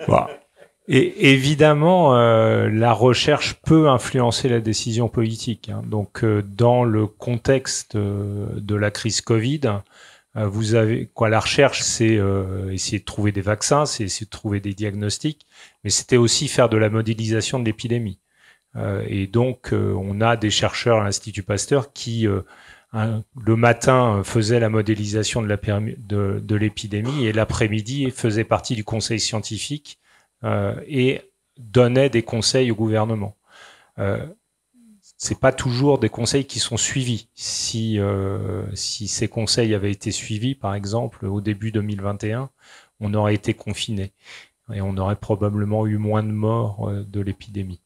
Bon. Et évidemment, la recherche peut influencer la décision politique. Donc, dans le contexte de la crise Covid, vous avez la recherche, c'est essayer de trouver des vaccins, c'est essayer de trouver des diagnostics, mais c'était aussi faire de la modélisation de l'épidémie. Et donc, on a des chercheurs à l'Institut Pasteur qui, le matin, faisaient la modélisation de l'épidémie et l'après-midi faisaient partie du conseil scientifique et donnaient des conseils au gouvernement. C'est pas toujours des conseils qui sont suivis. Si ces conseils avaient été suivis, par exemple, au début 2021, on aurait été confinés et on aurait probablement eu moins de morts de l'épidémie.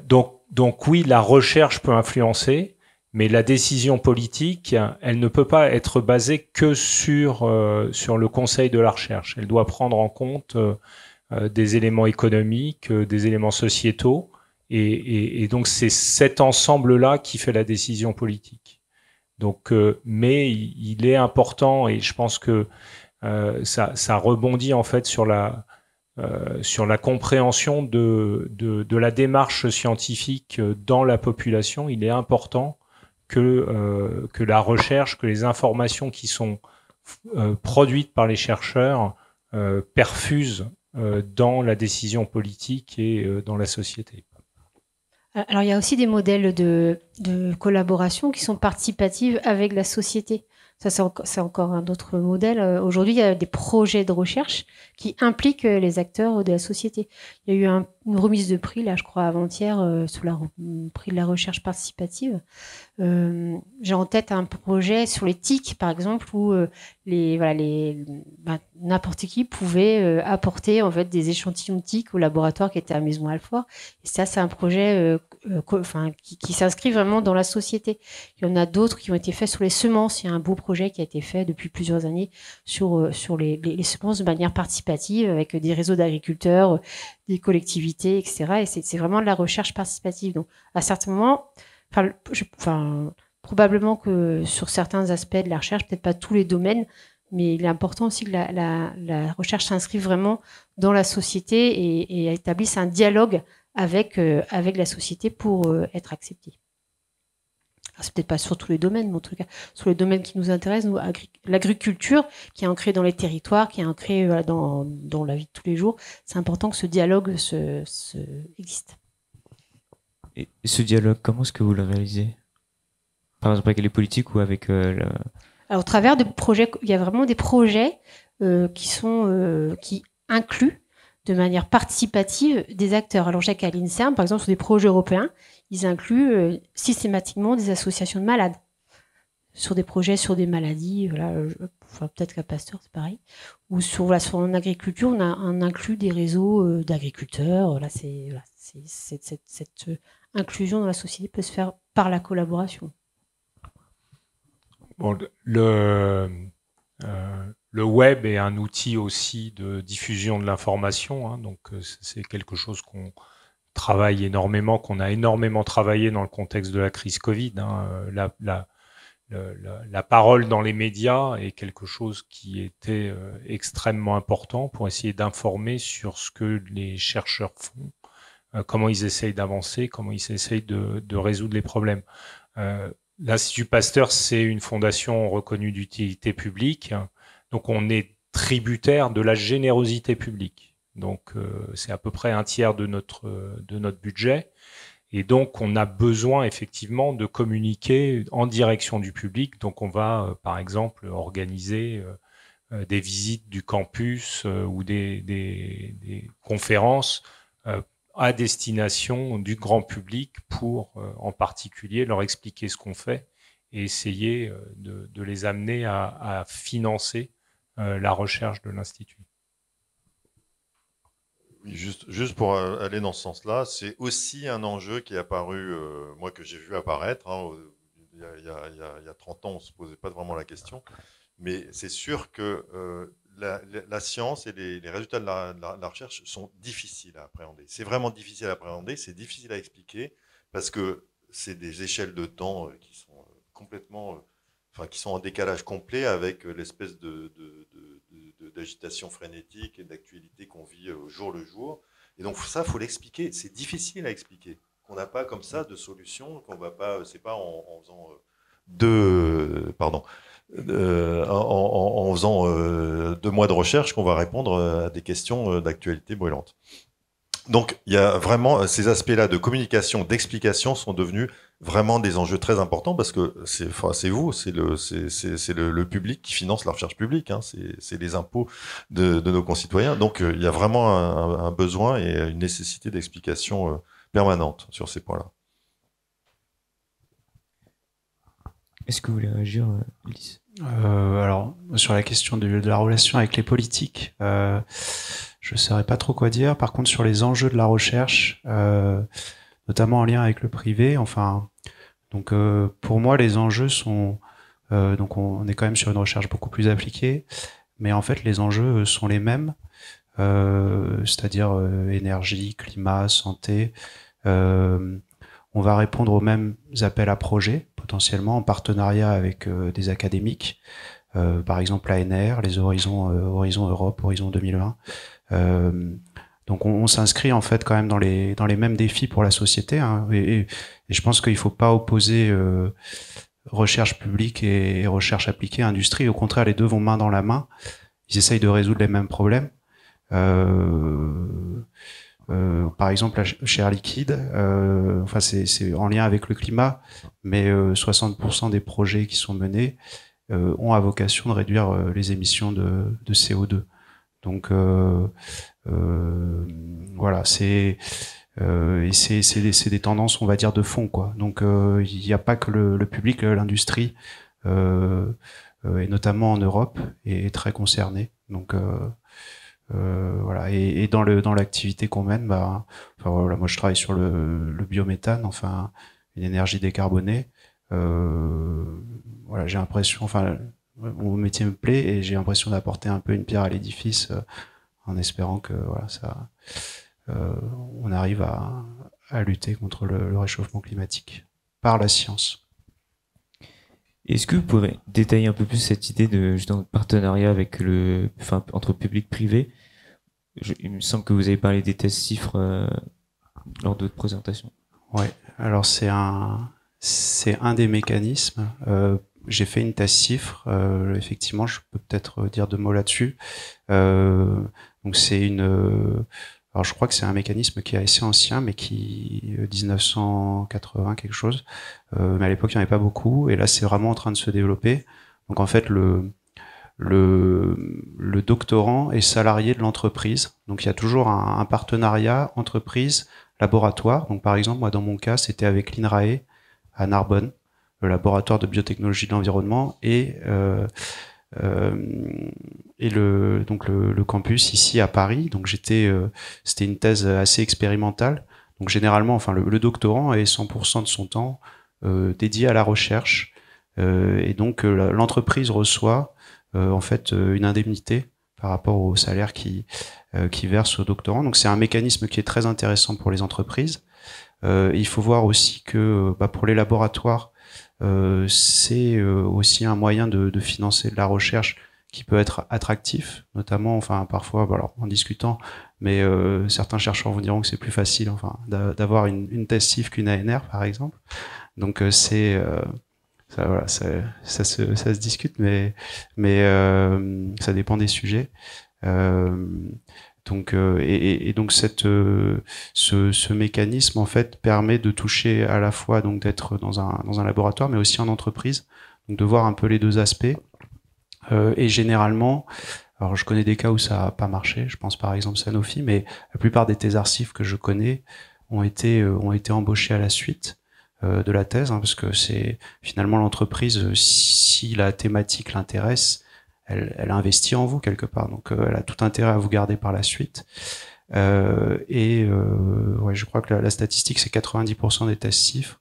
Donc oui, la recherche peut influencer, mais la décision politique, elle ne peut pas être basée que sur le conseil de la recherche. Elle doit prendre en compte des éléments économiques, des éléments sociétaux, et donc c'est cet ensemble-là qui fait la décision politique. Donc, mais il est important, et je pense que ça rebondit en fait sur la compréhension de la démarche scientifique dans la population. Il est important que la recherche, que les informations qui sont produites par les chercheurs perfusent dans la décision politique et dans la société. Alors, il y a aussi des modèles de collaboration qui sont participatifs avec la société. Ça, c'est encore un autre modèle. Aujourd'hui, il y a des projets de recherche qui impliquent les acteurs de la société. Il y a eu une remise de prix, là, je crois, avant-hier, sous prix de la recherche participative. J'ai en tête un projet sur les TIC, par exemple, où n'importe qui pouvait apporter en fait des échantillons de TIC au laboratoire qui était à Maison Alfort. Et ça, c'est un projet qui s'inscrit vraiment dans la société. Il y en a d'autres qui ont été faits sur les semences. Il y a un beau projet qui a été fait depuis plusieurs années sur les semences de manière participative avec des réseaux d'agriculteurs, des collectivités, etc. Et c'est vraiment de la recherche participative. Donc, à certains moments, probablement que sur certains aspects de la recherche, peut-être pas tous les domaines, mais il est important aussi que la recherche s'inscrive vraiment dans la société et établisse un dialogue avec la société pour être acceptée. C'est peut-être pas sur tous les domaines, mais en tout cas sur les domaines qui nous intéressent, nous, l'agriculture, qui est ancrée dans les territoires, qui est ancrée dans la vie de tous les jours. C'est important que ce dialogue existe. Et ce dialogue, comment est-ce que vous le réalisez? Par exemple avec les politiques ou avec Alors, au travers de projets, il y a vraiment des projets qui incluent de manière participative des acteurs. Alors, j'ai qu'à l'INSERM, par exemple, sur des projets européens, ils incluent systématiquement des associations de malades. Sur des projets, sur des maladies, peut-être qu'à Pasteur, c'est pareil. Ou sur en agriculture, on inclut des réseaux d'agriculteurs. Cette inclusion dans la société peut se faire par la collaboration. Bon, le web est un outil aussi de diffusion de l'information, hein, donc c'est quelque chose qu'on travaille énormément, qu'on a énormément travaillé dans le contexte de la crise Covid. Hein. La parole dans les médias est quelque chose qui était extrêmement important pour essayer d'informer sur ce que les chercheurs font, comment ils essayent d'avancer, comment ils essayent de résoudre les problèmes. L'Institut Pasteur, c'est une fondation reconnue d'utilité publique, donc on est tributaire de la générosité publique. Donc c'est à peu près un tiers de notre budget, et donc on a besoin effectivement de communiquer en direction du public. Donc on va par exemple organiser des visites du campus ou des conférences à destination du grand public pour, en particulier, leur expliquer ce qu'on fait et essayer de les amener à financer la recherche de l'Institut. Oui, juste pour aller dans ce sens-là, c'est aussi un enjeu qui est apparu, moi que j'ai vu apparaître, hein, il y a 30 ans, on ne se posait pas vraiment la question, mais c'est sûr que la science et les résultats de la recherche sont difficiles à appréhender. C'est vraiment difficile à appréhender, c'est difficile à expliquer, parce que c'est des échelles de temps qui sont complètement, qui sont en décalage complet avec l'espèce d'agitation frénétique et d'actualité qu'on vit au jour le jour. Et donc ça, il faut l'expliquer. C'est difficile à expliquer. On n'a pas comme ça de solution, qu'on va pas, c'est pas en faisant en faisant 2 mois de recherche qu'on va répondre à des questions d'actualité brûlante. Donc, il y a vraiment ces aspects-là de communication, d'explication sont devenus vraiment des enjeux très importants parce que c'est le public qui finance la recherche publique, hein, c'est les impôts de nos concitoyens. Donc, il y a vraiment un besoin et une nécessité d'explication permanente sur ces points-là. Est-ce que vous voulez réagir, Ulysse? Alors, sur la question de la relation avec les politiques, je ne saurais pas trop quoi dire. Par contre, sur les enjeux de la recherche, notamment en lien avec le privé, pour moi, les enjeux sont... donc, on est quand même sur une recherche beaucoup plus appliquée, mais en fait, les enjeux sont les mêmes, c'est-à-dire énergie, climat, santé. On va répondre aux mêmes appels à projets, potentiellement en partenariat avec des académiques, par exemple l'ANR, les Horizon Europe, Horizon 2020. Donc on s'inscrit en fait quand même dans les mêmes défis pour la société, hein, et je pense qu'il faut pas opposer recherche publique et recherche appliquée, industrie. Au contraire, les deux vont main dans la main. Ils essayent de résoudre les mêmes problèmes. Par exemple, chez Air Liquide, c'est en lien avec le climat, mais 60% des projets qui sont menés ont à vocation de réduire les émissions de CO2. Donc voilà, c'est des tendances, on va dire, de fond, quoi. Donc il n'y a pas que le public, l'industrie, et notamment en Europe, est très concernée. Donc voilà. Et dans l'activité qu'on mène, enfin voilà, moi je travaille sur le biométhane, enfin une énergie décarbonée. Voilà, j'ai l'impression, enfin mon métier me plaît et j'ai l'impression d'apporter un peu une pierre à l'édifice, en espérant que voilà ça, on arrive à lutter contre le réchauffement climatique par la science. Est-ce que vous pourrez détailler un peu plus cette idée de justement, partenariat avec entre public et privé? Il me semble que vous avez parlé des tests CIFRE lors de votre présentation. Ouais, alors c'est un des mécanismes. J'ai fait une thèse CIFRE, effectivement, je peux peut-être dire deux mots là-dessus. Donc c'est alors je crois que c'est un mécanisme qui est assez ancien, mais qui 1980 quelque chose. Mais à l'époque il n'y en avait pas beaucoup, et là c'est vraiment en train de se développer. Donc en fait le doctorant est salarié de l'entreprise. Donc il y a toujours un partenariat entreprise-laboratoire. Donc par exemple moi dans mon cas c'était avec l'INRAE à Narbonne, le laboratoire de biotechnologie de l'environnement, et le campus ici à Paris. Donc c'était une thèse assez expérimentale. Donc généralement, enfin le doctorant est 100% de son temps dédié à la recherche, et donc l'entreprise reçoit en fait une indemnité par rapport au salaire qui verse au doctorant. Donc c'est un mécanisme qui est très intéressant pour les entreprises. Il faut voir aussi que pour les laboratoires, c'est aussi un moyen de financer de la recherche qui peut être attractif, notamment, enfin parfois, alors en discutant, mais certains chercheurs vous diront que c'est plus facile, enfin, d'avoir une thèse CIFRE qu'une ANR par exemple. Donc ça, voilà, ça se discute, mais ça dépend des sujets. Donc donc ce mécanisme en fait permet de toucher à la fois donc d'être dans un laboratoire, mais aussi en entreprise, donc de voir un peu les deux aspects. Et généralement, alors je connais des cas où ça a pas marché, je pense par exemple Sanofi, mais la plupart des thésards-CIFRE que je connais ont été embauchés à la suite de la thèse, parce que c'est finalement l'entreprise, si la thématique l'intéresse, elle investit en vous quelque part, donc elle a tout intérêt à vous garder par la suite. Ouais, je crois que la statistique, c'est 90% des thèses CIFRE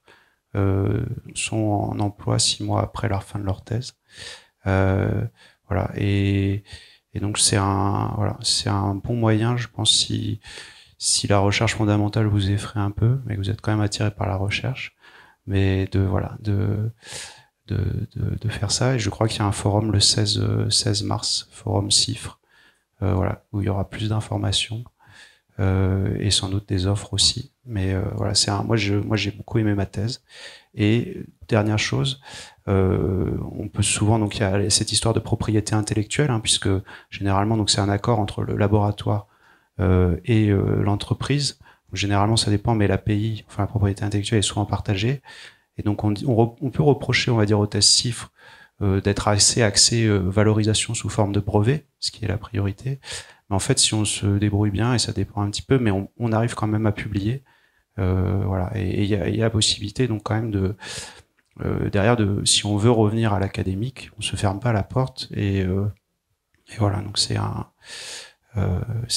sont en emploi 6 mois après la fin de leur thèse. Voilà, et donc c'est un bon moyen, je pense, si la recherche fondamentale vous effraie un peu, mais que vous êtes quand même attiré par la recherche, mais de faire ça. Et je crois qu'il y a un forum le 16 mars, forum CIFRE, voilà, où il y aura plus d'informations et sans doute des offres aussi. Mais voilà, moi j'ai beaucoup aimé ma thèse. Et dernière chose, on peut souvent, donc il y a cette histoire de propriété intellectuelle, puisque généralement donc c'est un accord entre le laboratoire et l'entreprise. Généralement ça dépend, mais l'API, enfin la propriété intellectuelle, est souvent partagée. Et donc on peut reprocher, on va dire, aux thèses CIFRE d'être assez axé valorisation sous forme de brevet, ce qui est la priorité. Mais en fait, si on se débrouille bien, et ça dépend un petit peu, mais on arrive quand même à publier. Voilà. Et il y a la possibilité donc quand même derrière si on veut revenir à l'académique, on se ferme pas la porte. Et voilà. Donc c'est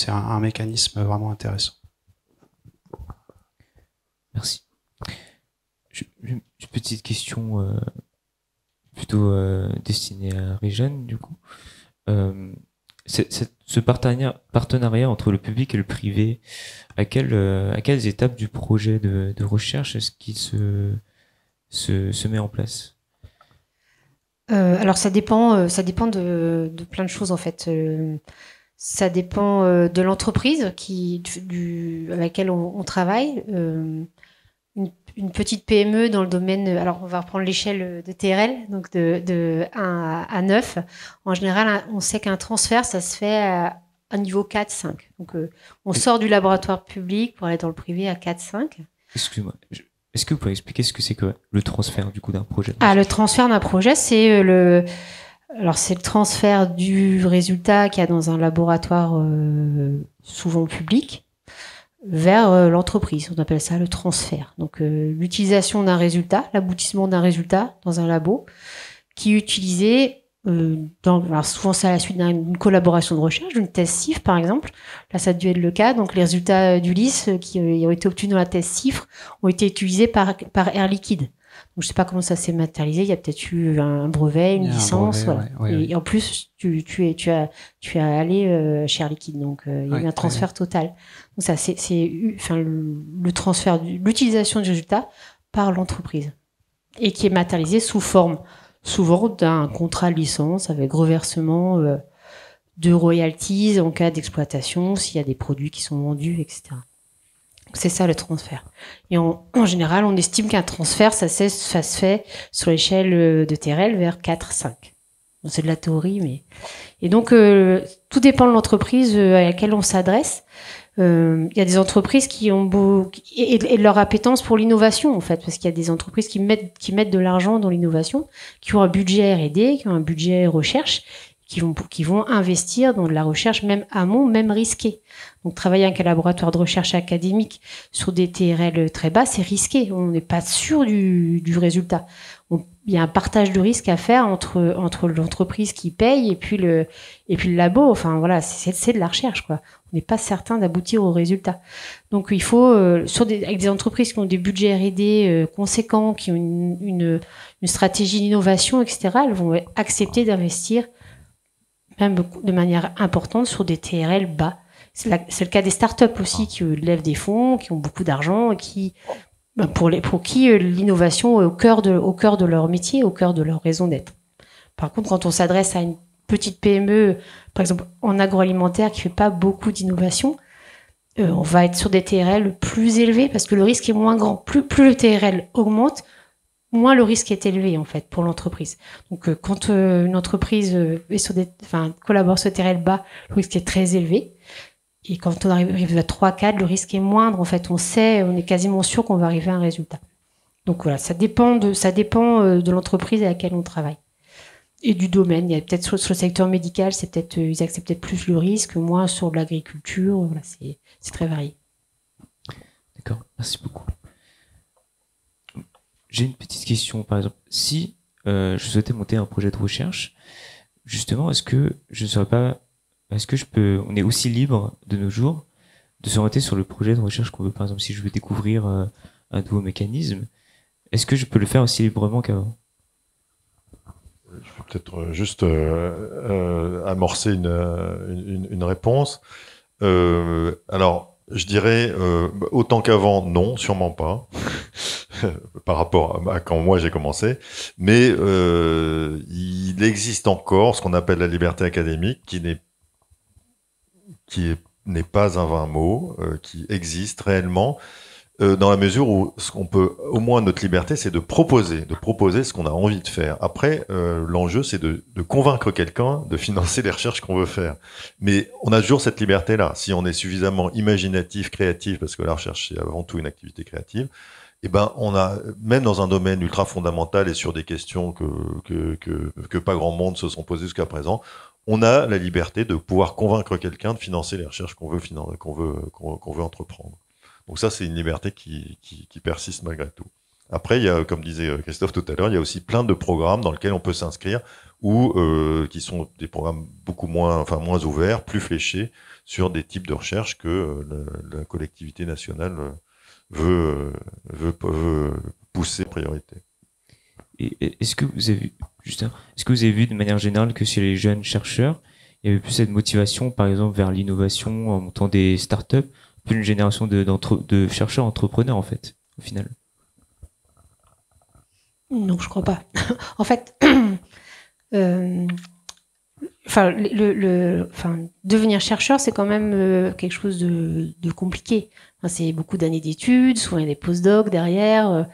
un mécanisme vraiment intéressant. Merci. Une petite question plutôt destinée à Réjeanne, du coup. Ce partenariat entre le public et le privé, à quelles étapes du projet de recherche est-ce qu'il se met en place? Alors ça dépend de plein de choses en fait. Ça dépend de l'entreprise à laquelle on travaille. Une petite PME dans le domaine, alors on va reprendre l'échelle de TRL, donc de 1 à 9. En général, on sait qu'un transfert, ça se fait à niveau 4-5. Donc on sort du laboratoire public pour aller dans le privé à 4-5. Excuse-moi, est-ce que vous pouvez expliquer ce que c'est que le transfert du coup d'un projet? Le transfert d'un projet, c'est Alors, c'est le transfert du résultat qu'il y a dans un laboratoire souvent public vers l'entreprise. On appelle ça le transfert. Donc, l'utilisation d'un résultat, l'aboutissement d'un résultat dans un labo qui est utilisé alors souvent c'est à la suite d'une collaboration de recherche, d'une thèse CIFRE par exemple. Là, ça a dû être le cas. Donc, les résultats d'Ulysse qui ont été obtenus dans la thèse CIFRE ont été utilisés par Air Liquide. Donc, je sais pas comment ça s'est matérialisé. Il y a peut-être eu un brevet, une licence. Brevet, voilà. Et en plus, tu es allé chez Air Liquide. Donc, il y a eu un transfert total. Donc, ça, c'est le transfert, l'utilisation du résultat par l'entreprise. Et qui est matérialisé sous forme, souvent, d'un contrat de licence avec reversement de royalties en cas d'exploitation, s'il y a des produits qui sont vendus, etc. C'est ça le transfert. Et en général, on estime qu'un transfert, ça se fait sur l'échelle de TRL vers 4-5. Bon, c'est de la théorie, mais... Et donc, tout dépend de l'entreprise à laquelle on s'adresse. Il y a des entreprises qui ont et de leur appétence pour l'innovation, en fait, parce qu'il y a des entreprises qui mettent de l'argent dans l'innovation, qui ont un budget R&D, qui ont un budget recherche, qui vont investir dans de la recherche, même amont, même risquée. Donc, travailler avec un laboratoire de recherche académique sur des TRL très bas, c'est risqué. On n'est pas sûr du résultat. Il y a un partage de risque à faire entre l'entreprise qui paye et puis le labo. Enfin, voilà, c'est de la recherche, quoi. On n'est pas certain d'aboutir au résultat. Donc, il faut, avec des entreprises qui ont des budgets R&D conséquents, qui ont une stratégie d'innovation, etc., elles vont accepter d'investir même de manière importante sur des TRL bas. C'est le cas des startups aussi qui lèvent des fonds, qui ont beaucoup d'argent et qui, pour qui l'innovation est au cœur de leur métier, au cœur de leur raison d'être. Par contre, quand on s'adresse à une petite PME, par exemple en agroalimentaire qui fait pas beaucoup d'innovation, on va être sur des TRL plus élevés parce que le risque est moins grand. Plus le TRL augmente, moins le risque est élevé en fait pour l'entreprise. Donc quand une entreprise collabore sur des TRL bas, le risque est très élevé. Et quand on arrive à 3-4, le risque est moindre. En fait, on est quasiment sûr qu'on va arriver à un résultat. Donc voilà, ça dépend de l'entreprise à laquelle on travaille. Et du domaine. Il y a peut-être sur le secteur médical, ils acceptent peut-être plus le risque, moins sur de l'agriculture. Voilà, c'est très varié. D'accord, merci beaucoup. J'ai une petite question, par exemple. Si je souhaitais monter un projet de recherche, justement, est-ce que on est aussi libre de nos jours de s'orienter sur le projet de recherche qu'on veut? Par exemple, si je veux découvrir un nouveau mécanisme, est-ce que je peux le faire aussi librement qu'avant? Je peux peut-être juste amorcer une réponse. Alors, je dirais, autant qu'avant, non, sûrement pas, par rapport à quand moi j'ai commencé. Mais il existe encore ce qu'on appelle la liberté académique, qui n'est pas un vain mot, qui existe réellement, dans la mesure où au moins notre liberté, c'est de proposer ce qu'on a envie de faire. Après, l'enjeu, c'est de convaincre quelqu'un de financer les recherches qu'on veut faire. Mais on a toujours cette liberté-là. Si on est suffisamment imaginatif, créatif, parce que la recherche, c'est avant tout une activité créative, eh ben, on a, même dans un domaine ultra fondamental et sur des questions que pas grand monde se sont posées jusqu'à présent, on a la liberté de pouvoir convaincre quelqu'un de financer les recherches qu'on veut entreprendre. Donc ça, c'est une liberté qui persiste malgré tout. Après, il y a, comme disait Christophe tout à l'heure, il y a aussi plein de programmes dans lesquels on peut s'inscrire ou qui sont des programmes moins ouverts, plus fléchés sur des types de recherches que la collectivité nationale veut pousser en priorité. Et est-ce que vous avez vu de manière générale que chez les jeunes chercheurs, il y avait plus cette motivation, par exemple, vers l'innovation en montant des startups, plus une génération de chercheurs entrepreneurs, en fait, au final? Non, je crois pas. En fait, devenir chercheur, c'est quand même quelque chose de compliqué. C'est beaucoup d'années d'études, souvent il y a des post-docs derrière.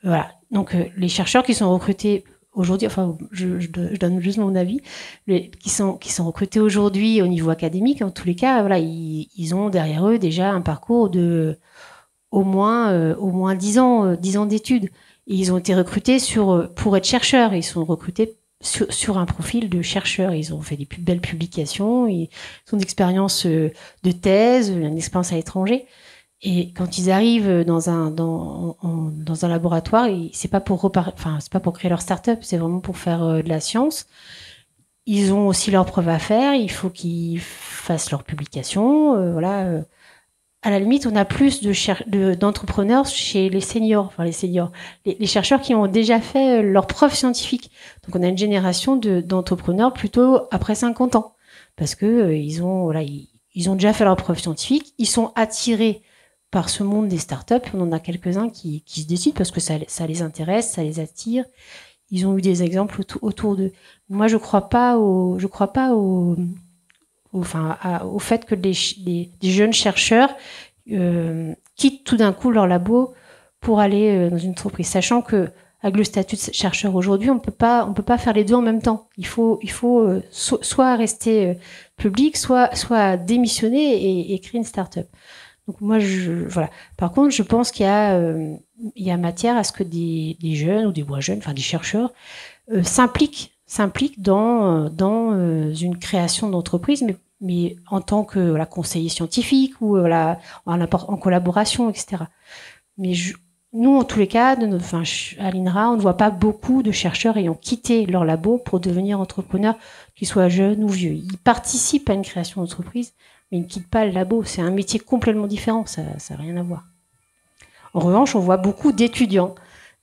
Voilà. Donc les chercheurs qui sont recrutés aujourd'hui, je donne juste mon avis, qui sont recrutés aujourd'hui au niveau académique, en tous les cas, voilà, ils ont derrière eux déjà un parcours de au moins 10 ans d'études. Et ils ont été recrutés pour être chercheurs. Ils sont recrutés sur un profil de chercheur. Ils ont fait des belles publications, ils ont d'expérience de thèse, une expérience à l'étranger. Et quand ils arrivent dans un laboratoire, c'est pas pour c'est pas pour créer leur start-up, c'est vraiment pour faire de la science. Ils ont aussi leurs preuves à faire, il faut qu'ils fassent leurs publications, voilà. À la limite, on a plus d'entrepreneurs chez les seniors, les chercheurs qui ont déjà fait leurs preuves scientifiques. Donc, on a une génération d'entrepreneurs plutôt après 50 ans, parce que ils ont déjà fait leurs preuves scientifiques, ils sont attirés par ce monde des startups. On en a quelques-uns qui se décident parce que ça les intéresse, ça les attire. Ils ont eu des exemples autour d'eux. Moi, je crois pas au fait que des jeunes chercheurs quittent tout d'un coup leur labo pour aller dans une entreprise, sachant que avec le statut de chercheur aujourd'hui, on peut pas faire les deux en même temps. Il faut soit rester public, soit démissionner et créer une start-up. Donc moi, voilà. Par contre, je pense qu'il y a matière à ce que des jeunes ou des moins jeunes, enfin des chercheurs, s'impliquent dans une création d'entreprise, mais en tant que conseiller scientifique ou en collaboration, etc. Mais nous, en tous les cas, à l'INRA, on ne voit pas beaucoup de chercheurs ayant quitté leur labo pour devenir entrepreneurs, qu'ils soient jeunes ou vieux. Ils participent à une création d'entreprise, mais ils ne quittent pas le labo. C'est un métier complètement différent, ça n'a rien à voir. En revanche, on voit beaucoup d'étudiants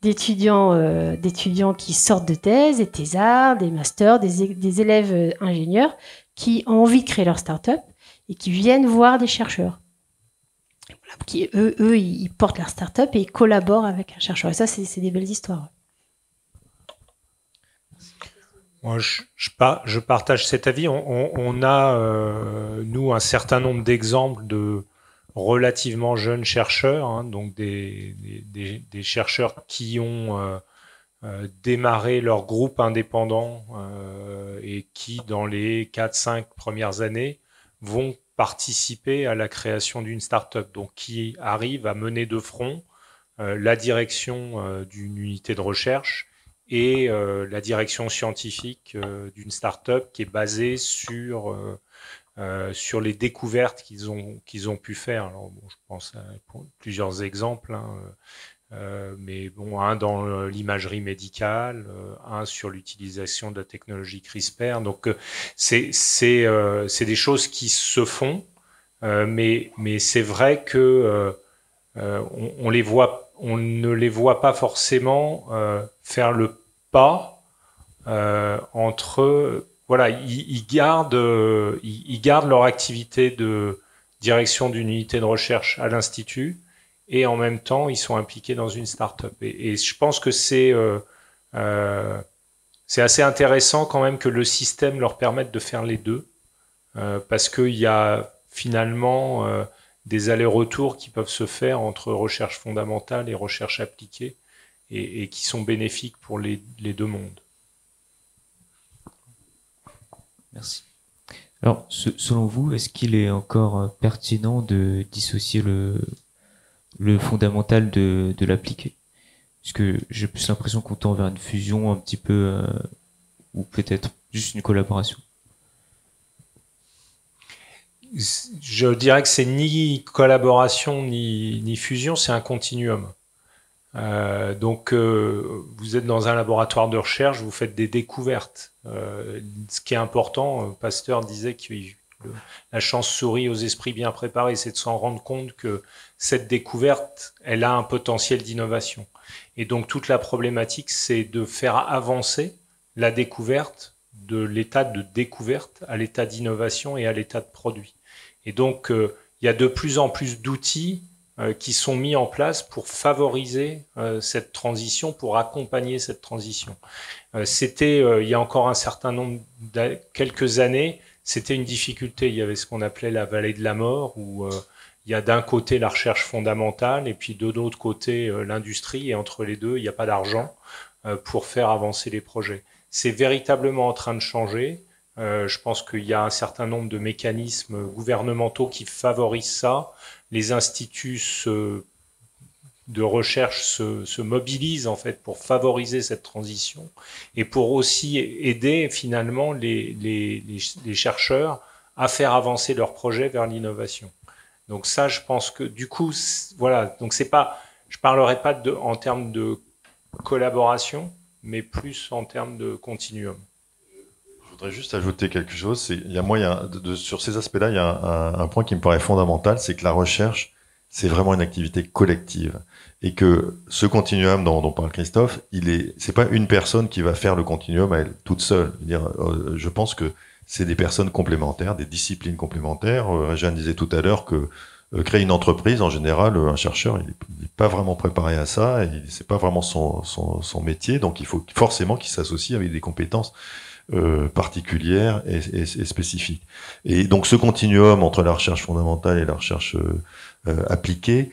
qui sortent de thèse, des thésards, des masters, des élèves ingénieurs qui ont envie de créer leur start-up et qui viennent voir des chercheurs. Qui, eux, ils portent leur start-up et ils collaborent avec un chercheur. Et ça, c'est des belles histoires. Moi, je partage cet avis. On a, nous, un certain nombre d'exemples de relativement jeunes chercheurs, hein, donc des chercheurs qui ont démarré leur groupe indépendant et qui, dans les 4-5 premières années, vont participer à la création d'une start-up, donc qui arrivent à mener de front la direction d'une unité de recherche et la direction scientifique d'une start-up qui est basée sur les découvertes qu'ils ont pu faire. Alors, bon, je pense à plusieurs exemples, hein, mais bon, un dans l'imagerie médicale, un sur l'utilisation de la technologie CRISPR. Donc, c'est des choses qui se font, mais c'est vrai que on ne les voit pas forcément faire le pas entre. Voilà, ils gardent leur activité de direction d'une unité de recherche à l'Institut et en même temps, ils sont impliqués dans une start-up. Et je pense que c'est assez intéressant quand même que le système leur permette de faire les deux parce qu'il y a finalement des allers-retours qui peuvent se faire entre recherche fondamentale et recherche appliquée et qui sont bénéfiques pour les deux mondes. Merci. Alors, selon vous, est-ce qu'il est encore pertinent de dissocier le fondamental de l'appliqué? Parce que j'ai plus l'impression qu'on tend vers une fusion un petit peu, ou peut-être juste une collaboration. Je dirais que c'est ni collaboration ni fusion, c'est un continuum. Donc, vous êtes dans un laboratoire de recherche, vous faites des découvertes. Ce qui est important, Pasteur disait que la chance sourit aux esprits bien préparés, c'est de s'en rendre compte que cette découverte, elle a un potentiel d'innovation. Et donc, toute la problématique, c'est de faire avancer la découverte de l'état de découverte à l'état d'innovation et à l'état de produit. Et donc, il y a de plus en plus d'outils qui sont mis en place pour favoriser cette transition, pour accompagner cette transition. Il y a encore un certain nombre, quelques années, c'était une difficulté. Il y avait ce qu'on appelait la vallée de la mort, où il y a d'un côté la recherche fondamentale et puis de l'autre côté l'industrie, et entre les deux, il n'y a pas d'argent pour faire avancer les projets. C'est véritablement en train de changer. Je pense qu'il y a un certain nombre de mécanismes gouvernementaux qui favorisent ça. Les instituts de recherche se mobilisent en fait pour favoriser cette transition et pour aussi aider finalement les chercheurs à faire avancer leurs projets vers l'innovation. Donc ça, je pense que du coup, voilà. Donc c'est pas, je parlerai pas en termes de collaboration, mais plus en termes de continuum. Je voudrais juste ajouter quelque chose. Sur ces aspects-là, il y a un point qui me paraît fondamental, c'est que la recherche, c'est vraiment une activité collective. Et que ce continuum dont parle Christophe, c'est pas une personne qui va faire le continuum à elle toute seule. Je pense que c'est des personnes complémentaires, des disciplines complémentaires. Réjeanne disait tout à l'heure que créer une entreprise, en général, un chercheur, il est pas vraiment préparé à ça, et c'est pas vraiment son métier, donc il faut forcément qu'il s'associe avec des compétences particulières et spécifiques. Et donc ce continuum entre la recherche fondamentale et la recherche appliquée,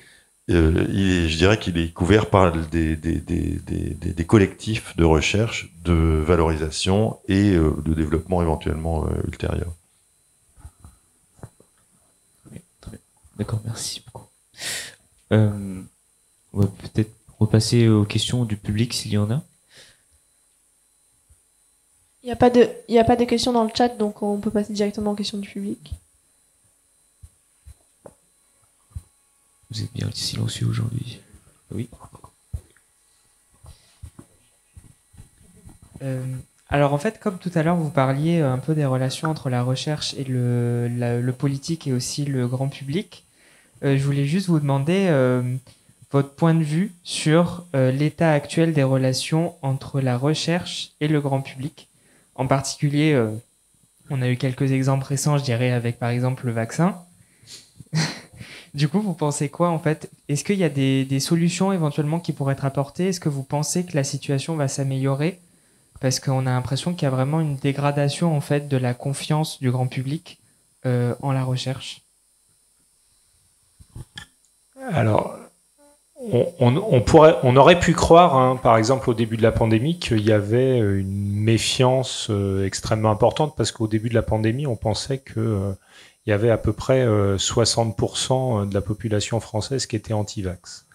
je dirais qu'il est couvert par des collectifs de recherche, de valorisation et de développement éventuellement ultérieur. Très bien. D'accord, merci beaucoup. On va peut-être repasser aux questions du public s'il y en a. Il n'y a pas de questions dans le chat, donc on peut passer directement aux questions du public. Vous êtes bien silencieux aujourd'hui. Oui. Alors en fait, comme tout à l'heure, vous parliez un peu des relations entre la recherche et le politique et aussi le grand public. Je voulais juste vous demander votre point de vue sur l'état actuel des relations entre la recherche et le grand public. En particulier, on a eu quelques exemples récents, je dirais, avec par exemple le vaccin. Du coup, vous pensez quoi en fait? Est-ce qu'il y a des solutions éventuellement qui pourraient être apportées? Est-ce que vous pensez que la situation va s'améliorer? Parce qu'on a l'impression qu'il y a vraiment une dégradation en fait de la confiance du grand public en la recherche. Alors, on aurait pu croire, hein, par exemple au début de la pandémie, qu'il y avait une méfiance extrêmement importante, parce qu'au début de la pandémie, on pensait que il y avait à peu près 60% de la population française qui était anti-vax.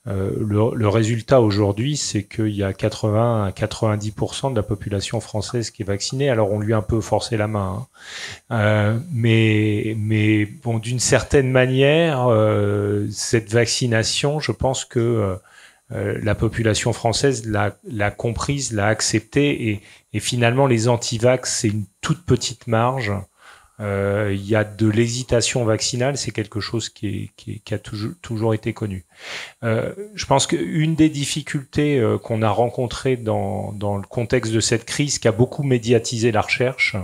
Le résultat aujourd'hui, c'est qu'il y a 80 à 90% de la population française qui est vaccinée. Alors on lui a un peu forcé la main, hein. Mais bon, d'une certaine manière, cette vaccination, je pense que la population française l'a comprise, l'a acceptée, et finalement les anti-vax, c'est une toute petite marge. Il y a de l'hésitation vaccinale, c'est quelque chose qui a toujours été connu. Je pense qu'une des difficultés qu'on a rencontrées dans le contexte de cette crise, qui a beaucoup médiatisé la recherche,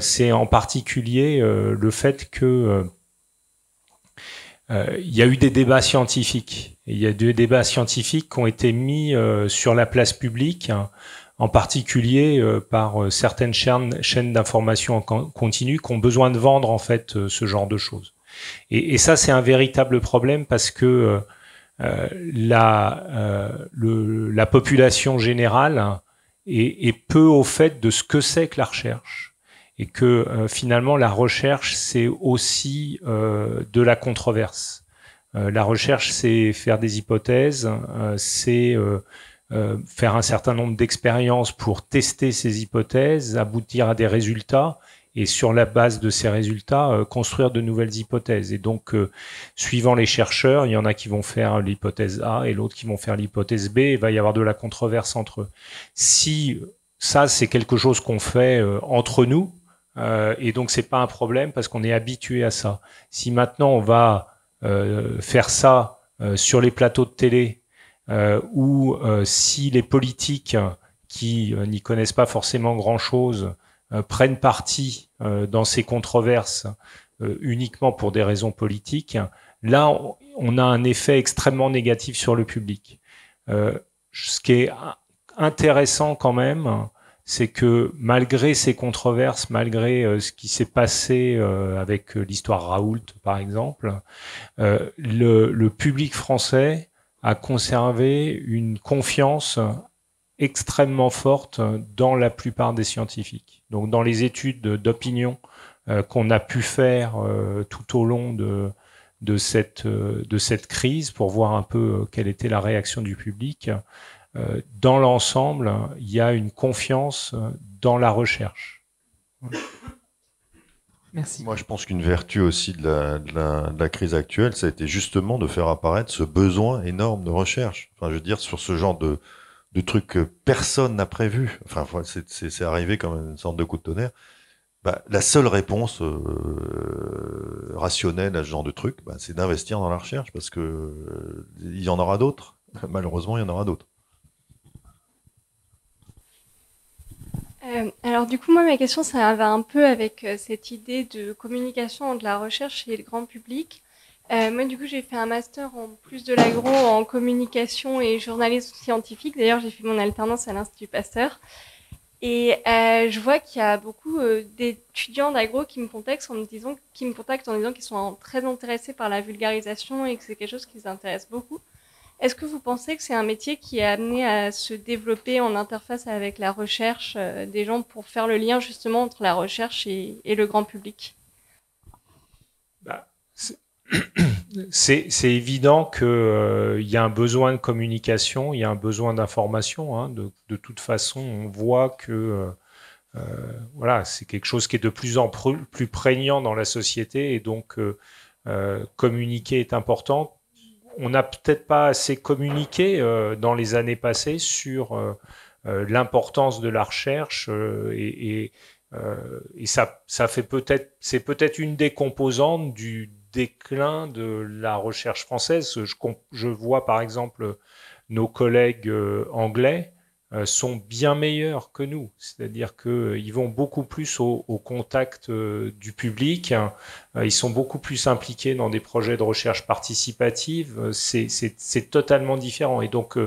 c'est en particulier le fait que il y a eu des débats scientifiques. Et il y a des débats scientifiques qui ont été mis sur la place publique, hein, en particulier par certaines chaînes d'information en continu qui ont besoin de vendre en fait ce genre de choses. Et ça, c'est un véritable problème, parce que la population générale est peu au fait de ce que c'est que la recherche, et que finalement la recherche, c'est aussi de la controverse. La recherche, c'est faire des hypothèses, c'est faire un certain nombre d'expériences pour tester ces hypothèses, aboutir à des résultats, et sur la base de ces résultats, construire de nouvelles hypothèses. Et donc, suivant les chercheurs, il y en a qui vont faire l'hypothèse A et l'autre qui vont faire l'hypothèse B, et il va y avoir de la controverse entre eux. Si ça, c'est quelque chose qu'on fait entre nous, et donc c'est pas un problème parce qu'on est habitué à ça. Si maintenant on va faire ça sur les plateaux de télé, ou si les politiques qui n'y connaissent pas forcément grand-chose prennent parti dans ces controverses uniquement pour des raisons politiques, là on a un effet extrêmement négatif sur le public. Ce qui est intéressant quand même, c'est que malgré ces controverses, malgré ce qui s'est passé avec l'histoire Raoult par exemple, le public français a conservé une confiance extrêmement forte dans la plupart des scientifiques. Donc dans les études d'opinion qu'on a pu faire tout au long de cette crise pour voir un peu quelle était la réaction du public. Dans l'ensemble, il y a une confiance dans la recherche. Merci. Moi, je pense qu'une vertu aussi de la crise actuelle, ça a été justement de faire apparaître ce besoin énorme de recherche. Enfin, je veux dire, sur ce genre de trucs que personne n'a prévu. Enfin, c'est arrivé comme une sorte de coup de tonnerre. Bah, la seule réponse rationnelle à ce genre de truc, bah, c'est d'investir dans la recherche, parce que il y en aura d'autres. Malheureusement, il y en aura d'autres. Alors du coup, moi, ma question, ça va un peu avec cette idée de communication entre la recherche et le grand public. Moi, du coup, j'ai fait un master en plus de l'agro en communication et journalisme scientifique. D'ailleurs, j'ai fait mon alternance à l'Institut Pasteur. Et je vois qu'il y a beaucoup d'étudiants d'agro qui me contactent en me disant qu'ils sont très intéressés par la vulgarisation et que c'est quelque chose qui les intéresse beaucoup. Est-ce que vous pensez que c'est un métier qui est amené à se développer en interface avec la recherche des gens pour faire le lien justement entre la recherche et le grand public? C'est évident qu'il y a un besoin de communication, il y a un besoin d'information. Hein. De toute façon, on voit que voilà, c'est quelque chose qui est de plus en plus prégnant dans la société, et donc communiquer est important. On n'a peut-être pas assez communiqué dans les années passées sur l'importance de la recherche et ça fait c'est peut-être une des composantes du déclin de la recherche française. Je vois par exemple nos collègues anglais sont bien meilleurs que nous, c'est-à-dire qu'ils vont beaucoup plus au contact du public, ils sont beaucoup plus impliqués dans des projets de recherche participative, c'est totalement différent. Et donc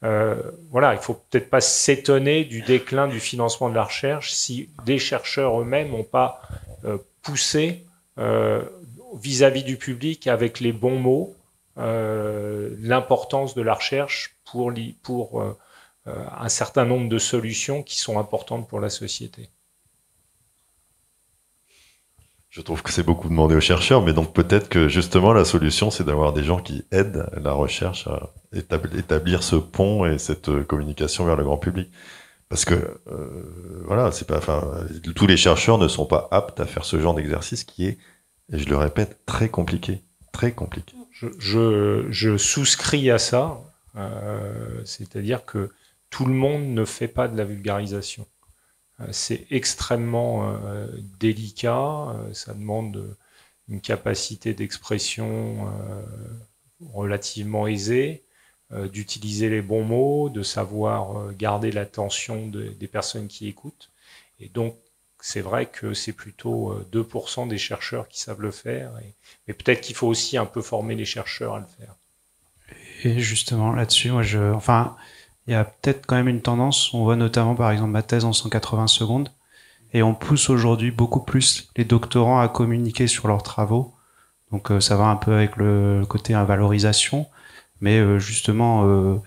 voilà, il faut peut-être pas s'étonner du déclin du financement de la recherche si des chercheurs eux-mêmes n'ont pas poussé vis-à-vis du public avec les bons mots l'importance de la recherche pour un certain nombre de solutions qui sont importantes pour la société. Je trouve que c'est beaucoup demandé aux chercheurs, mais donc peut-être que justement la solution, c'est d'avoir des gens qui aident la recherche à établir ce pont et cette communication vers le grand public. Parce que voilà, c'est pas, enfin, tous les chercheurs ne sont pas aptes à faire ce genre d'exercice qui est, et je le répète, très compliqué, très compliqué. Je souscris à ça, c'est-à-dire que tout le monde ne fait pas de la vulgarisation. C'est extrêmement délicat, ça demande une capacité d'expression relativement aisée, d'utiliser les bons mots, de savoir garder l'attention des personnes qui écoutent. Et donc, c'est vrai que c'est plutôt 2% des chercheurs qui savent le faire, mais peut-être qu'il faut aussi un peu former les chercheurs à le faire. Et justement, là-dessus, moi, il y a peut-être quand même une tendance, on voit notamment par exemple ma thèse en 180 secondes, et on pousse aujourd'hui beaucoup plus les doctorants à communiquer sur leurs travaux. Donc ça va un peu avec le côté valorisation, mais justement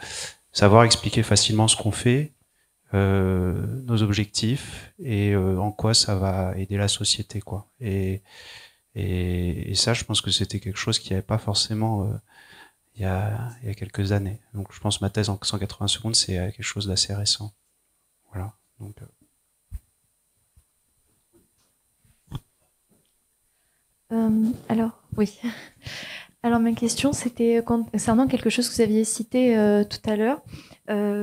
savoir expliquer facilement ce qu'on fait, nos objectifs et en quoi ça va aider la société, quoi. Et ça, je pense que c'était quelque chose qui n'y avait pas forcément il y a quelques années. Donc je pense que ma thèse en 180 secondes, c'est quelque chose d'assez récent. Voilà. Donc, alors, oui. Alors ma question, c'était concernant quelque chose que vous aviez cité tout à l'heure,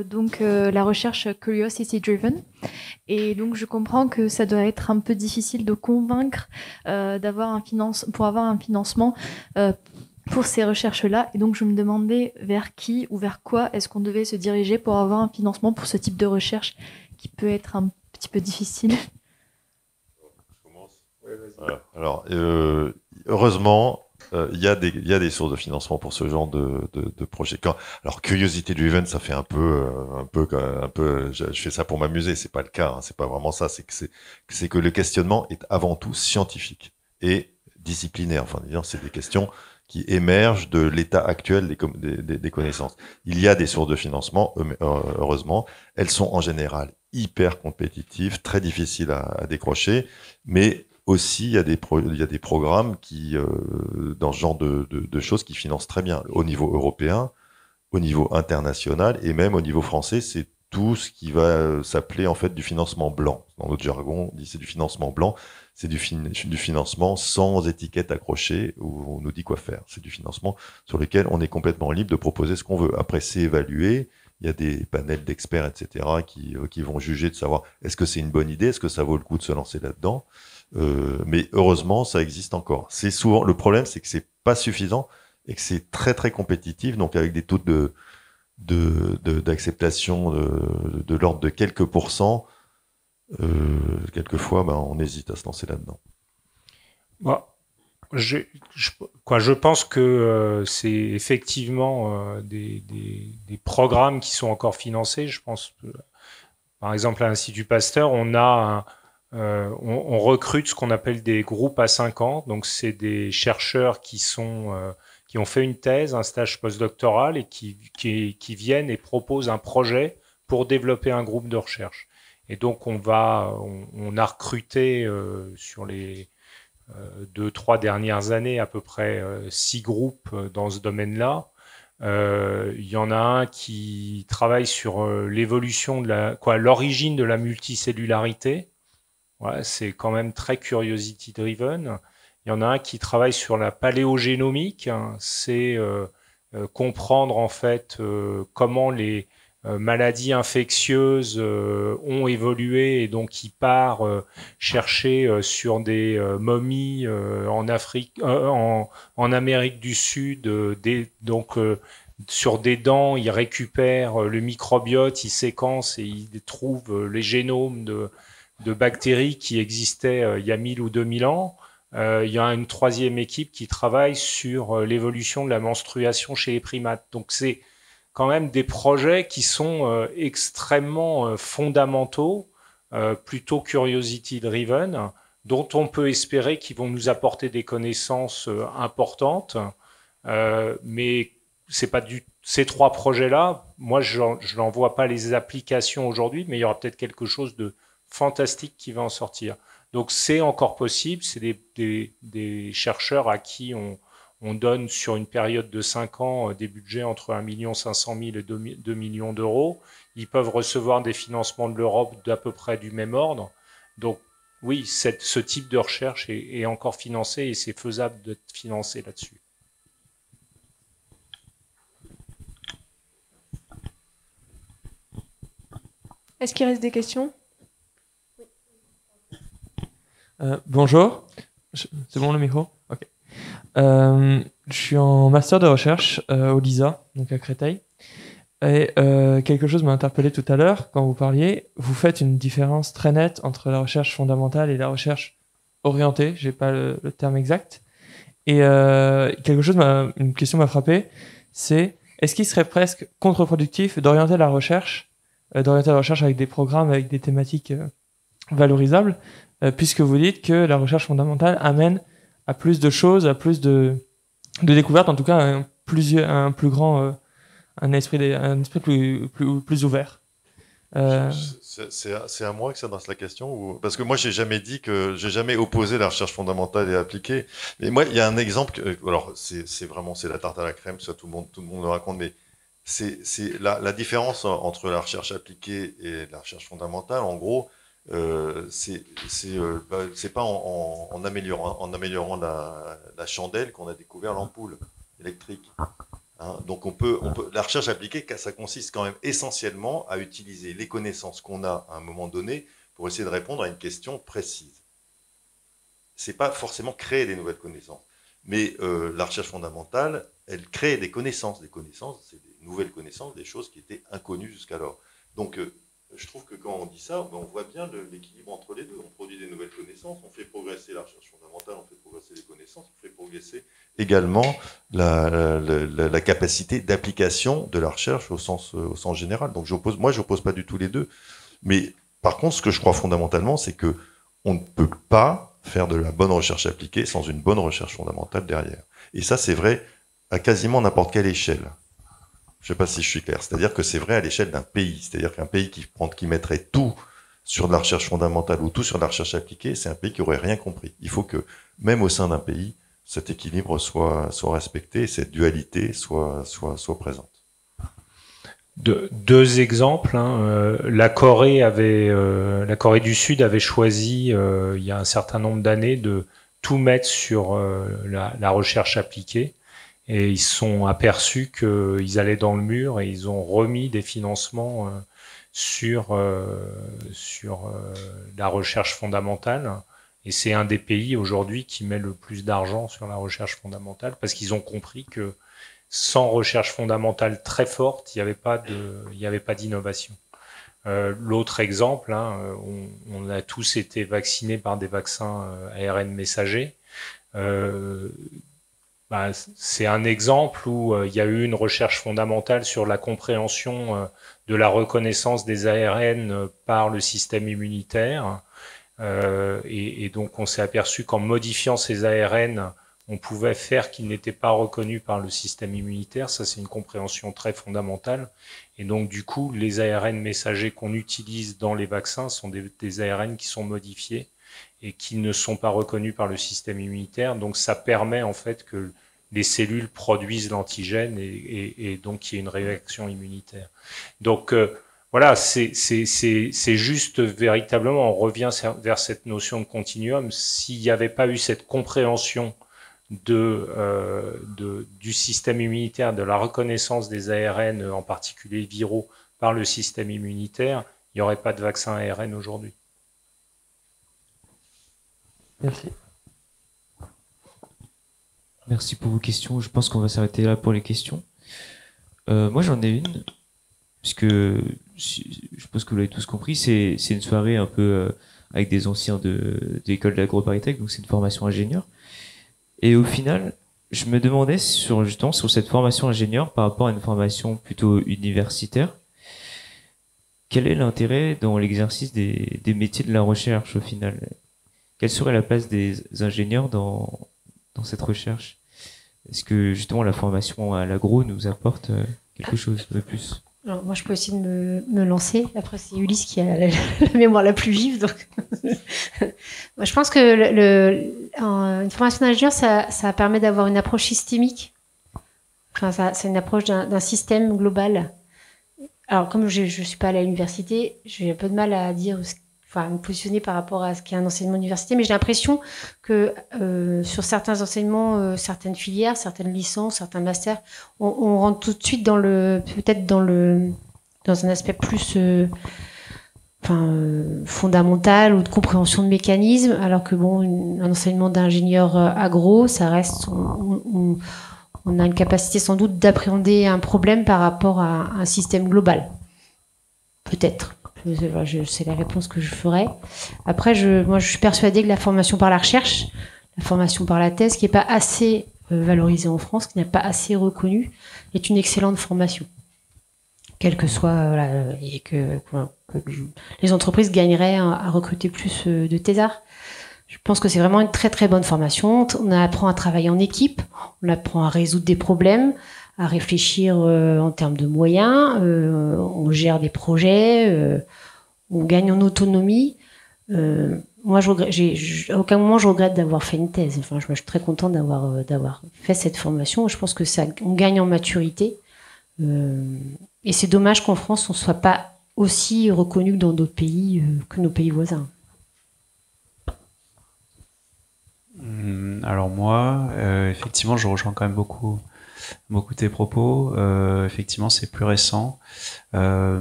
donc la recherche curiosity driven. Et donc je comprends que ça doit être un peu difficile de convaincre pour avoir un financement pour ces recherches-là. Et donc je me demandais vers qui ou vers quoi est-ce qu'on devait se diriger pour avoir un financement pour ce type de recherche qui peut être un petit peu difficile. Voilà. Alors, heureusement, il y a des sources de financement pour ce genre de projet. Alors, Curiosity Driven, ça fait un peu, je fais ça pour m'amuser. C'est pas le cas, hein, c'est pas vraiment ça. C'est que le questionnement est avant tout scientifique et disciplinaire. Enfin, disons, c'est des questions qui émergent de l'état actuel des connaissances. Il y a des sources de financement, heureusement. Elles sont en général hyper compétitives, très difficiles à décrocher, mais aussi, il y a des programmes qui, dans ce genre de choses, qui financent très bien au niveau européen, au niveau international et même au niveau français. C'est tout ce qui va s'appeler en fait du financement blanc. Dans notre jargon, on dit c'est du financement blanc. C'est du financement sans étiquette accrochée où on nous dit quoi faire. C'est du financement sur lequel on est complètement libre de proposer ce qu'on veut. Après, c'est évalué. Il y a des panels d'experts, etc., qui vont juger de savoir est-ce que c'est une bonne idée, est-ce que ça vaut le coup de se lancer là-dedans. Mais heureusement, ça existe encore. C'est souvent le problème, c'est que c'est pas suffisant et que c'est très très compétitif. Donc avec des taux d'acceptation de l'ordre de quelques pourcents. Quelquefois, on hésite à se lancer là-dedans. Bon, je pense que c'est effectivement des programmes qui sont encore financés. Je pense, par exemple, à l'Institut Pasteur, on recrute ce qu'on appelle des groupes à 5 ans. Donc, c'est des chercheurs qui ont fait une thèse, un stage postdoctoral et qui viennent et proposent un projet pour développer un groupe de recherche. Et donc, on a recruté sur les 2-3 dernières années à peu près 6 groupes dans ce domaine-là. Il y en a un qui travaille sur l'évolution l'origine de la multicellularité. Ouais, c'est quand même très curiosity driven. Il y en a un qui travaille sur la paléogénomique. Hein, c'est comprendre en fait comment les maladies infectieuses ont évolué et donc il part chercher sur des momies en Afrique, en Amérique du Sud, sur des dents, il récupère le microbiote, il séquence et il trouve les génomes de bactéries qui existaient il y a 1000 ou 2000 ans. Il y a une troisième équipe qui travaille sur l'évolution de la menstruation chez les primates. Donc c'est quand même des projets qui sont extrêmement fondamentaux, plutôt curiosity driven, dont on peut espérer qu'ils vont nous apporter des connaissances importantes. Mais c'est pas ces 3 projets-là, moi je n'en vois pas les applications aujourd'hui, mais il y aura peut-être quelque chose de fantastique qui va en sortir. Donc c'est encore possible, c'est des chercheurs à qui on donne sur une période de 5 ans des budgets entre 1 500 000 et 2 millions d'euros. Ils peuvent recevoir des financements de l'Europe d'à peu près du même ordre. Donc oui, ce type de recherche est encore financé et c'est faisable d'être financé là-dessus. Est-ce qu'il reste des questions ? Bonjour. C'est bon le micro ? Ok. Je suis en master de recherche au LISA, donc à Créteil. Et quelque chose m'a interpellé tout à l'heure quand vous parliez. Vous faites une différence très nette entre la recherche fondamentale et la recherche orientée. J'ai pas le terme exact. Et une question m'a frappé. C'est est-ce qu'il serait presque contre-productif d'orienter la recherche avec des programmes avec des thématiques valorisables, puisque vous dites que la recherche fondamentale amène à plus de choses, à plus de découvertes, en tout cas un esprit plus ouvert. C'est à moi que s'adresse la question parce que moi j'ai jamais opposé la recherche fondamentale et appliquée. Mais moi il y a un exemple. Alors c'est la tarte à la crème, ça tout le monde le raconte, mais c'est la différence entre la recherche appliquée et la recherche fondamentale. En gros, c'est pas en améliorant la chandelle qu'on a découvert l'ampoule électrique. Hein, donc la recherche appliquée, ça consiste quand même essentiellement à utiliser les connaissances qu'on a à un moment donné pour essayer de répondre à une question précise. C'est pas forcément créer des nouvelles connaissances, mais la recherche fondamentale, elle crée des connaissances. Des connaissances, c'est des nouvelles connaissances, des choses qui étaient inconnues jusqu'alors. Donc je trouve que quand on dit ça, on voit bien l'équilibre entre les deux. On produit des nouvelles connaissances, on fait progresser la recherche fondamentale, on fait progresser les connaissances, on fait progresser également la capacité d'application de la recherche au sens général. Donc j'oppose pas du tout les deux. Mais par contre, ce que je crois fondamentalement, c'est que on ne peut pas faire de la bonne recherche appliquée sans une bonne recherche fondamentale derrière. Et ça, c'est vrai à quasiment n'importe quelle échelle. Je ne sais pas si je suis clair. C'est-à-dire que c'est vrai à l'échelle d'un pays. C'est-à-dire qu'un pays qui mettrait tout sur de la recherche fondamentale ou tout sur de la recherche appliquée, c'est un pays qui aurait rien compris. Il faut que, même au sein d'un pays, cet équilibre soit respecté, cette dualité soit présente. Deux exemples. La Corée du Sud avait choisi il y a un certain nombre d'années de tout mettre sur la recherche appliquée, et ils se sont aperçus qu'ils allaient dans le mur, et ils ont remis des financements sur la recherche fondamentale. Et c'est un des pays aujourd'hui qui met le plus d'argent sur la recherche fondamentale, parce qu'ils ont compris que sans recherche fondamentale très forte, il n'y avait pas d'innovation. L'autre exemple, on a tous été vaccinés par des vaccins ARN messagers. C'est un exemple où il y a eu une recherche fondamentale sur la compréhension de la reconnaissance des ARN par le système immunitaire. Et donc on s'est aperçu qu'en modifiant ces ARN, on pouvait faire qu'ils n'étaient pas reconnus par le système immunitaire. Ça, c'est une compréhension très fondamentale. Et donc, du coup, les ARN messagers qu'on utilise dans les vaccins sont des ARN qui sont modifiés et qui ne sont pas reconnus par le système immunitaire. Donc, ça permet en fait que les cellules produisent l'antigène et donc qu'il y ait une réaction immunitaire. Donc, voilà, c'est juste véritablement, on revient vers cette notion de continuum. S'il n'y avait pas eu cette compréhension du système immunitaire, de la reconnaissance des ARN, en particulier viraux, par le système immunitaire, il n'y aurait pas de vaccin ARN aujourd'hui. Merci. Merci pour vos questions. Je pense qu'on va s'arrêter là pour les questions. Moi, j'en ai une, puisque je pense que vous l'avez tous compris, c'est une soirée un peu avec des anciens de l'école de l'AgroParisTech, donc c'est une formation ingénieur. Et au final, je me demandais sur cette formation ingénieur par rapport à une formation plutôt universitaire, quel est l'intérêt dans l'exercice des métiers de la recherche au final? Quelle serait la place des ingénieurs dans cette recherche? Est-ce que justement la formation à l'agro nous apporte quelque chose de plus? Alors, moi, je peux essayer de me lancer. Après, c'est Ulysse qui a la mémoire la plus vive. Donc, moi, je pense que une formation d'ingénieur, ça permet d'avoir une approche systémique. Enfin, c'est une approche d'un système global. Alors, comme je suis pas allée à l'université, j'ai un peu de mal à dire, me positionner par rapport à ce qu'est un enseignement d'université, mais j'ai l'impression que sur certains enseignements, certaines filières, certaines licences, certains masters, on rentre tout de suite dans un aspect plus fondamental ou de compréhension de mécanismes, alors que un enseignement d'ingénieur agro, ça reste, on a une capacité sans doute d'appréhender un problème par rapport à un système global, peut-être. C'est la réponse que je ferai. Après, moi, je suis persuadée que la formation par la recherche, la formation par la thèse, qui n'est pas assez valorisée en France, qui n'est pas assez reconnue, est une excellente formation. Quel que soit, et que les entreprises gagneraient à recruter plus de thésards. Je pense que c'est vraiment une très très bonne formation. On apprend à travailler en équipe, on apprend à résoudre des problèmes, à réfléchir en termes de moyens, on gère des projets, on gagne en autonomie. Moi, à aucun moment je regrette d'avoir fait une thèse. Enfin, je suis très contente d'avoir fait cette formation. Je pense que on gagne en maturité. Et c'est dommage qu'en France, on ne soit pas aussi reconnu que dans d'autres pays, que nos pays voisins. Alors moi, effectivement, je rejoins quand même beaucoup tes propos. Effectivement, c'est plus récent. Ça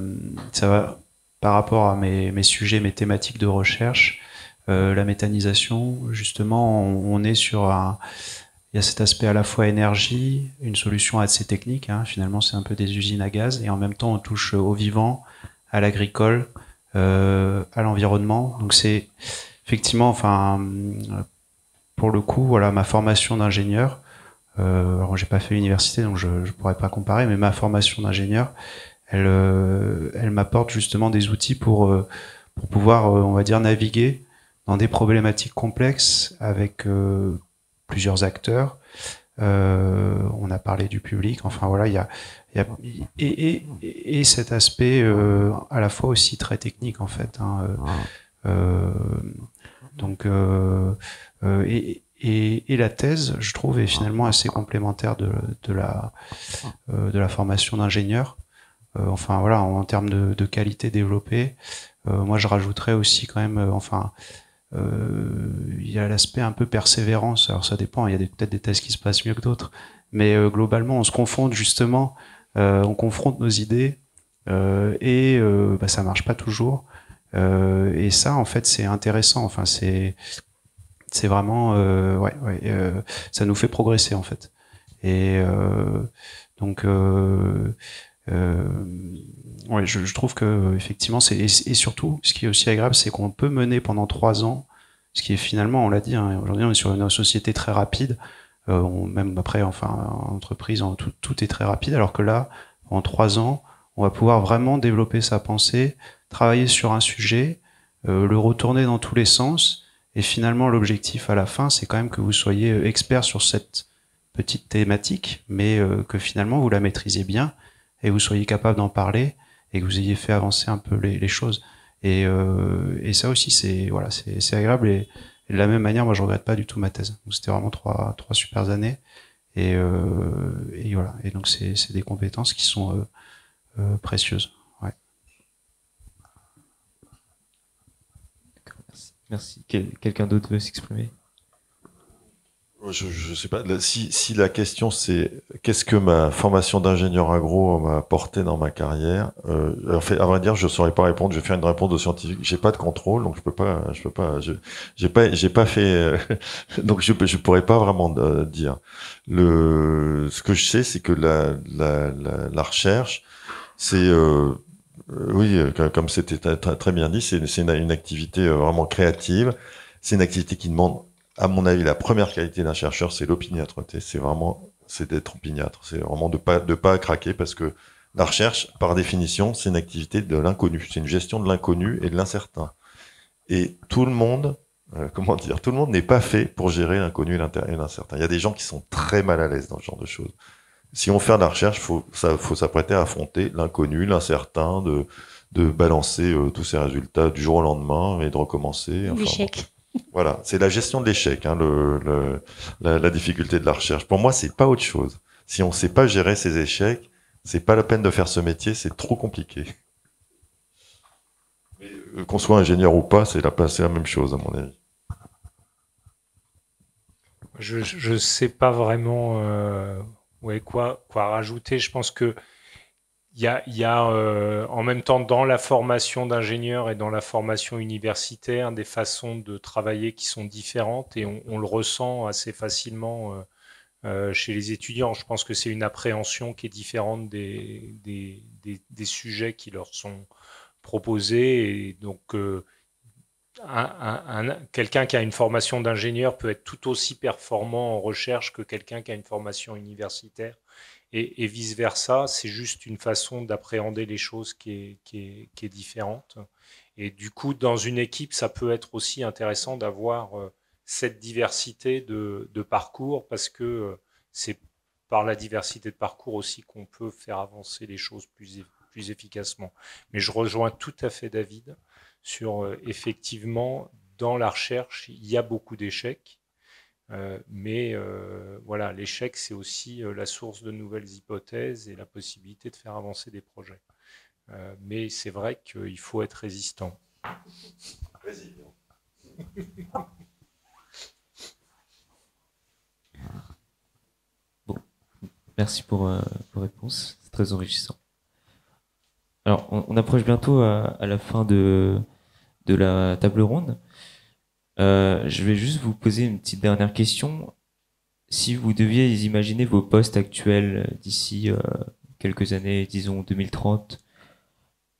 va par rapport à mes sujets, mes thématiques de recherche. La méthanisation, justement, on est sur il y a cet aspect à la fois énergie, une solution assez technique. Finalement, c'est un peu des usines à gaz, et en même temps, on touche au vivant, à l'agricole, à l'environnement. Donc c'est effectivement, pour le coup, voilà, ma formation d'ingénieur. Alors, j'ai pas fait l'université, donc je pourrais pas comparer, mais ma formation d'ingénieur, elle m'apporte justement des outils pour pouvoir, on va dire, naviguer dans des problématiques complexes avec plusieurs acteurs, On a parlé du public. Enfin voilà, il y a et cet aspect à la fois aussi très technique en fait. Hein, donc et la thèse, je trouve, est finalement assez complémentaire de la formation d'ingénieur. Enfin voilà, en termes de qualité développée. Moi, je rajouterais aussi quand même, il y a l'aspect un peu persévérance. Alors ça dépend, il y a peut-être des thèses qui se passent mieux que d'autres, mais globalement, on se confronte justement, on confronte nos idées et ça marche pas toujours. Et ça, en fait, c'est intéressant. Enfin, c'est vraiment, ça nous fait progresser en fait. Et donc ouais, je trouve que effectivement, et surtout, ce qui est aussi agréable, c'est qu'on peut mener pendant 3 ans, ce qui est finalement, on l'a dit, hein, aujourd'hui on est sur une société très rapide, même après, enfin, en entreprise, tout est très rapide, alors que là, en 3 ans, on va pouvoir vraiment développer sa pensée, travailler sur un sujet, le retourner dans tous les sens, et finalement, l'objectif à la fin, c'est quand même que vous soyez expert sur cette petite thématique, mais que finalement vous la maîtrisez bien, et vous soyez capable d'en parler et que vous ayez fait avancer un peu les choses. Et ça aussi, c'est agréable. Et de la même manière, moi, je regrette pas du tout ma thèse. Donc, c'était vraiment 3 super années. Et voilà. Et donc, c'est des compétences qui sont précieuses. Ouais. Merci. Quelqu'un d'autre veut s'exprimer? Je sais pas. Si la question c'est qu'est-ce que ma formation d'ingénieur agro m'a apporté dans ma carrière, en fait, à vrai dire, je saurais pas répondre. Je vais faire une réponse de scientifique. J'ai pas de contrôle, donc j'ai pas fait, donc je pourrais pas vraiment dire. Ce que je sais, c'est que la recherche, c'est oui, comme c'était très bien dit, c'est une activité vraiment créative. C'est une activité qui demande, à mon avis, la première qualité d'un chercheur, c'est l'opiniâtreté. C'est d'être opiniâtre. C'est vraiment de pas craquer, parce que la recherche, par définition, c'est une activité de l'inconnu. C'est une gestion de l'inconnu et de l'incertain. Et tout le monde, tout le monde n'est pas fait pour gérer l'inconnu et l'incertain. Il y a des gens qui sont très mal à l'aise dans ce genre de choses. Si on fait de la recherche, faut s'apprêter à affronter l'inconnu, l'incertain, de balancer tous ces résultats du jour au lendemain et de recommencer. Enfin, l'échec. Voilà, c'est la gestion de l'échec, hein, la difficulté de la recherche. Pour moi, c'est pas autre chose. Si on sait pas gérer ces échecs, c'est pas la peine de faire ce métier, c'est trop compliqué. Mais, qu'on soit ingénieur ou pas, c'est la même chose, à mon avis. Je sais pas vraiment quoi rajouter. Je pense que il y a en même temps, dans la formation d'ingénieur et dans la formation universitaire, des façons de travailler qui sont différentes, et on le ressent assez facilement chez les étudiants. Je pense que c'est une appréhension qui est différente des sujets qui leur sont proposés. Et donc, quelqu'un qui a une formation d'ingénieur peut être tout aussi performant en recherche que quelqu'un qui a une formation universitaire. Et vice-versa, c'est juste une façon d'appréhender les choses qui est différente. Et du coup, dans une équipe, ça peut être aussi intéressant d'avoir cette diversité de parcours, parce que c'est par la diversité de parcours aussi qu'on peut faire avancer les choses plus efficacement. Mais je rejoins tout à fait David sur effectivement, dans la recherche, il y a beaucoup d'échecs. Mais voilà, l'échec, c'est aussi la source de nouvelles hypothèses et la possibilité de faire avancer des projets. Mais c'est vrai qu'il faut être résistant. Résilient. Bon, merci pour vos réponses, c'est très enrichissant. Alors, on approche bientôt à la fin de la table ronde. Je vais juste vous poser une petite dernière question. Si vous deviez imaginer vos postes actuels d'ici quelques années, disons 2030,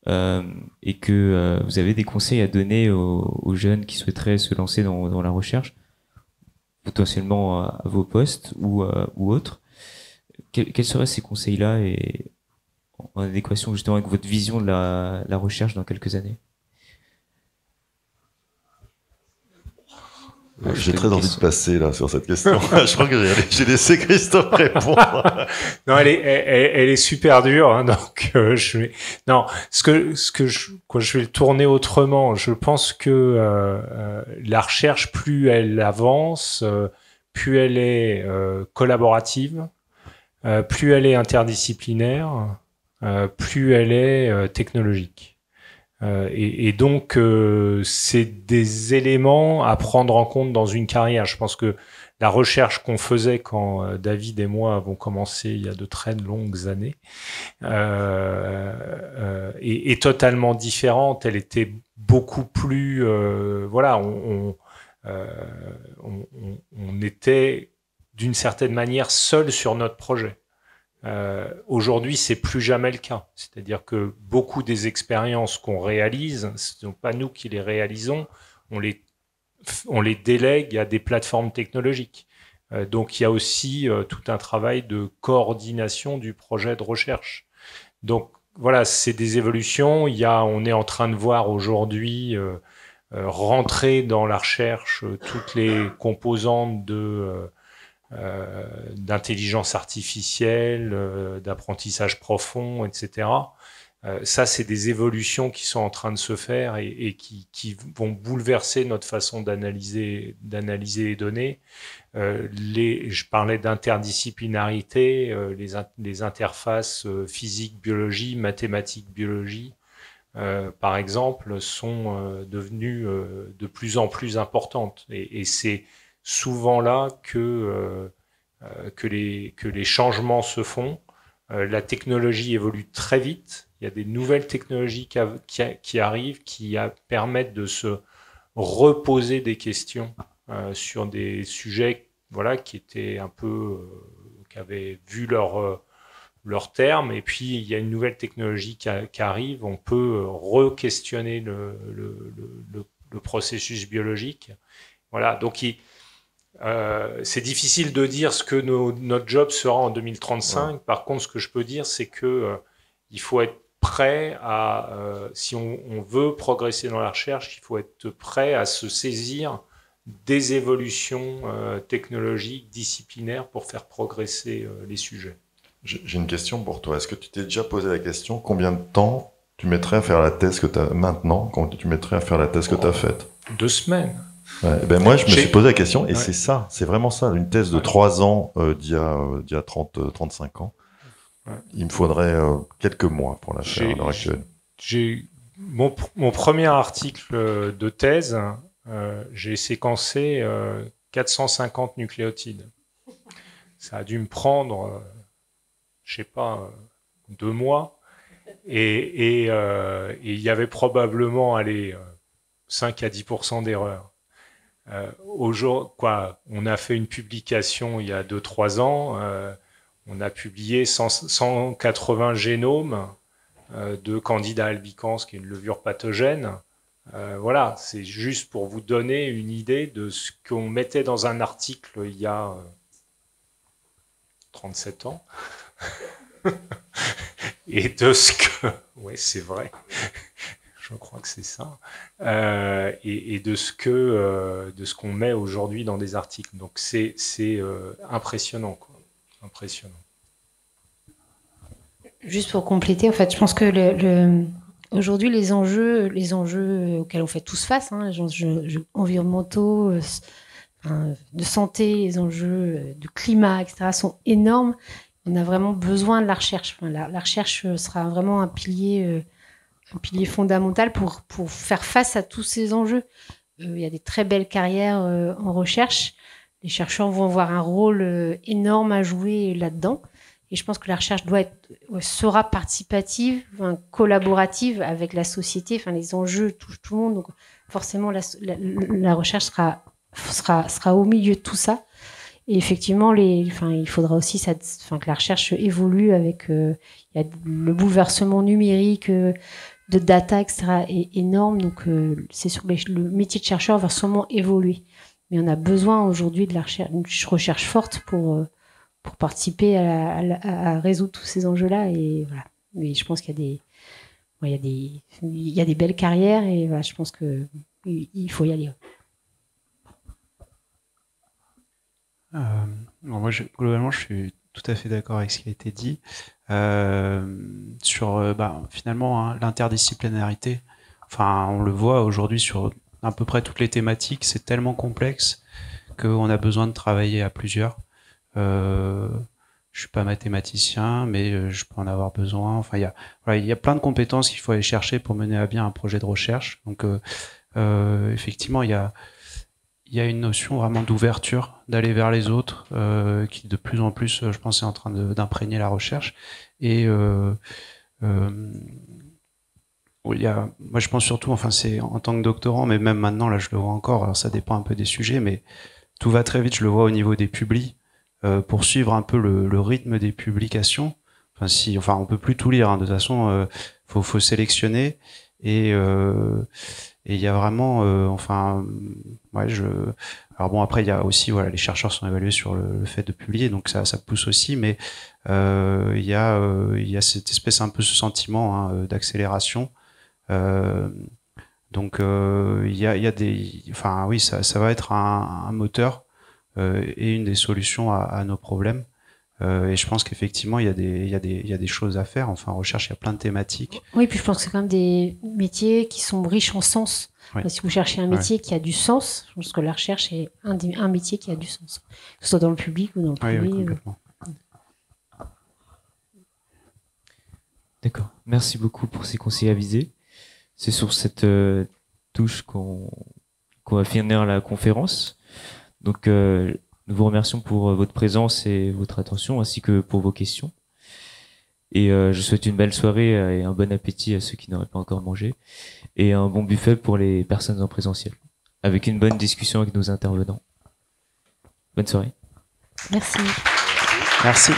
et que vous avez des conseils à donner aux jeunes qui souhaiteraient se lancer dans la recherche, potentiellement à vos postes ou autres, quels seraient ces conseils-là, et en adéquation justement avec votre vision de la recherche dans quelques années? J'ai très envie de passer là sur cette question. Je crois que j'ai laissé Christophe répondre. Non, elle est super dure, hein, donc non. Je vais le tourner autrement. Je pense que la recherche, plus elle avance, plus elle est collaborative, plus elle est interdisciplinaire, plus elle est technologique. Et donc, c'est des éléments à prendre en compte dans une carrière. Je pense que la recherche qu'on faisait quand David et moi avons commencé il y a de très longues années est totalement différente. Elle était beaucoup plus... voilà, on était d'une certaine manière seul sur notre projet. Aujourd'hui, c'est plus jamais le cas. C'est-à-dire que beaucoup des expériences qu'on réalise, ce ne sont pas nous qui les réalisons, on les délègue à des plateformes technologiques. Donc, il y a aussi tout un travail de coordination du projet de recherche. Donc, voilà, c'est des évolutions. On est en train de voir aujourd'hui rentrer dans la recherche toutes les composantes d'intelligence artificielle, d'apprentissage profond, etc. Ça, c'est des évolutions qui sont en train de se faire et qui vont bouleverser notre façon d'analyser les données. Je parlais d'interdisciplinarité, les interfaces physique-biologie, mathématiques-biologie, par exemple, sont devenues de plus en plus importantes. Et c'est souvent là que les changements se font. La technologie évolue très vite. Il y a des nouvelles technologies qui arrivent, qui permettent de se reposer des questions sur des sujets, voilà, qui étaient un peu, qui avaient vu leur terme. Et puis il y a une nouvelle technologie qui arrive. On peut re-questionner le processus biologique. Voilà. Donc c'est difficile de dire ce que notre job sera en 2035. Ouais. Par contre, ce que je peux dire, c'est que il faut être prêt à, si on veut progresser dans la recherche, il faut être prêt à se saisir des évolutions technologiques, disciplinaires pour faire progresser les sujets. J'ai une question pour toi. Est-ce que tu t'es déjà posé la question combien de temps tu mettrais à faire la thèse que tu as maintenant, quand tu mettrais à faire la thèse que tu as faite? 2 semaines. Ouais, ben moi, je me suis posé la question, et c'est ça, c'est vraiment ça, une thèse de 3 ans d'il y a 35 ans. Ouais. Il me faudrait quelques mois pour la faire à l'heure actuelle. Mon premier article de thèse, j'ai séquencé 450 nucléotides. Ça a dû me prendre, je sais pas, 2 mois, et il y avait probablement 5 à 10% d'erreurs. On a fait une publication il y a 2-3 ans, on a publié 180 génomes de Candida albicans, qui est une levure pathogène. Voilà, c'est juste pour vous donner une idée de ce qu'on mettait dans un article il y a 37 ans. Et de ce que... Oui, c'est vrai. Je crois que c'est ça. Et de ce qu'on met aujourd'hui dans des articles. Donc c'est impressionnant, quoi. Impressionnant. Juste pour compléter, en fait, je pense que aujourd'hui les enjeux auxquels on fait tous face, hein, les enjeux environnementaux, de santé, les enjeux de climat, etc., sont énormes. On a vraiment besoin de la recherche. Enfin, la recherche sera vraiment un pilier fondamental pour faire face à tous ces enjeux. Il y a des très belles carrières en recherche. Les chercheurs vont avoir un rôle énorme à jouer là-dedans. Et je pense que la recherche sera participative, collaborative avec la société. Enfin, les enjeux touchent tout le monde. Donc, forcément, la recherche sera au milieu de tout ça. Et effectivement, il faudra aussi que la recherche évolue avec il y a le bouleversement numérique de data, etc., est énorme. Donc, c'est sûr que le métier de chercheur va sûrement évoluer. Mais on a besoin aujourd'hui de une recherche forte pour participer à résoudre tous ces enjeux-là. Et voilà. Mais je pense qu'il y a des belles carrières et voilà, je pense qu'il faut y aller. Globalement, je suis tout à fait d'accord avec ce qui a été dit. Sur finalement hein, l'interdisciplinarité, enfin on le voit aujourd'hui sur à peu près toutes les thématiques, c'est tellement complexe qu'on a besoin de travailler à plusieurs. Je suis pas mathématicien, mais je peux en avoir besoin. Enfin, il y a plein de compétences qu'il faut aller chercher pour mener à bien un projet de recherche. Donc, effectivement, il y a une notion vraiment d'ouverture, d'aller vers les autres, qui de plus en plus, je pense, est en train d'imprégner la recherche. Et moi, je pense surtout, enfin, c'est en tant que doctorant, mais même maintenant, là, je le vois encore. Alors, ça dépend un peu des sujets, mais tout va très vite. Je le vois au niveau des publis. Pour suivre un peu le rythme des publications. Enfin, on peut plus tout lire. Hein, de toute façon, faut sélectionner et il y a vraiment, Alors bon, après il y a aussi les chercheurs sont évalués sur le fait de publier, donc ça pousse aussi, mais il y a cette espèce un peu ce sentiment d'accélération. Donc il y a des, enfin oui, ça va être un moteur. Et une des solutions à nos problèmes. Et je pense qu'effectivement, il y a des choses à faire. Enfin, en recherche, il y a plein de thématiques. Oui, puis je pense que c'est quand même des métiers qui sont riches en sens. Oui. Si vous cherchez un métier qui a du sens, je pense que la recherche est un métier qui a du sens. Que ce soit dans le public ou dans le privé. Oui, complètement. D'accord. Merci beaucoup pour ces conseils avisés. C'est sur cette touche qu'on va finir la conférence. Donc, nous vous remercions pour votre présence et votre attention, ainsi que pour vos questions. Et je souhaite une belle soirée et un bon appétit à ceux qui n'auraient pas encore mangé, et un bon buffet pour les personnes en présentiel, avec une bonne discussion avec nos intervenants. Bonne soirée. Merci. Merci.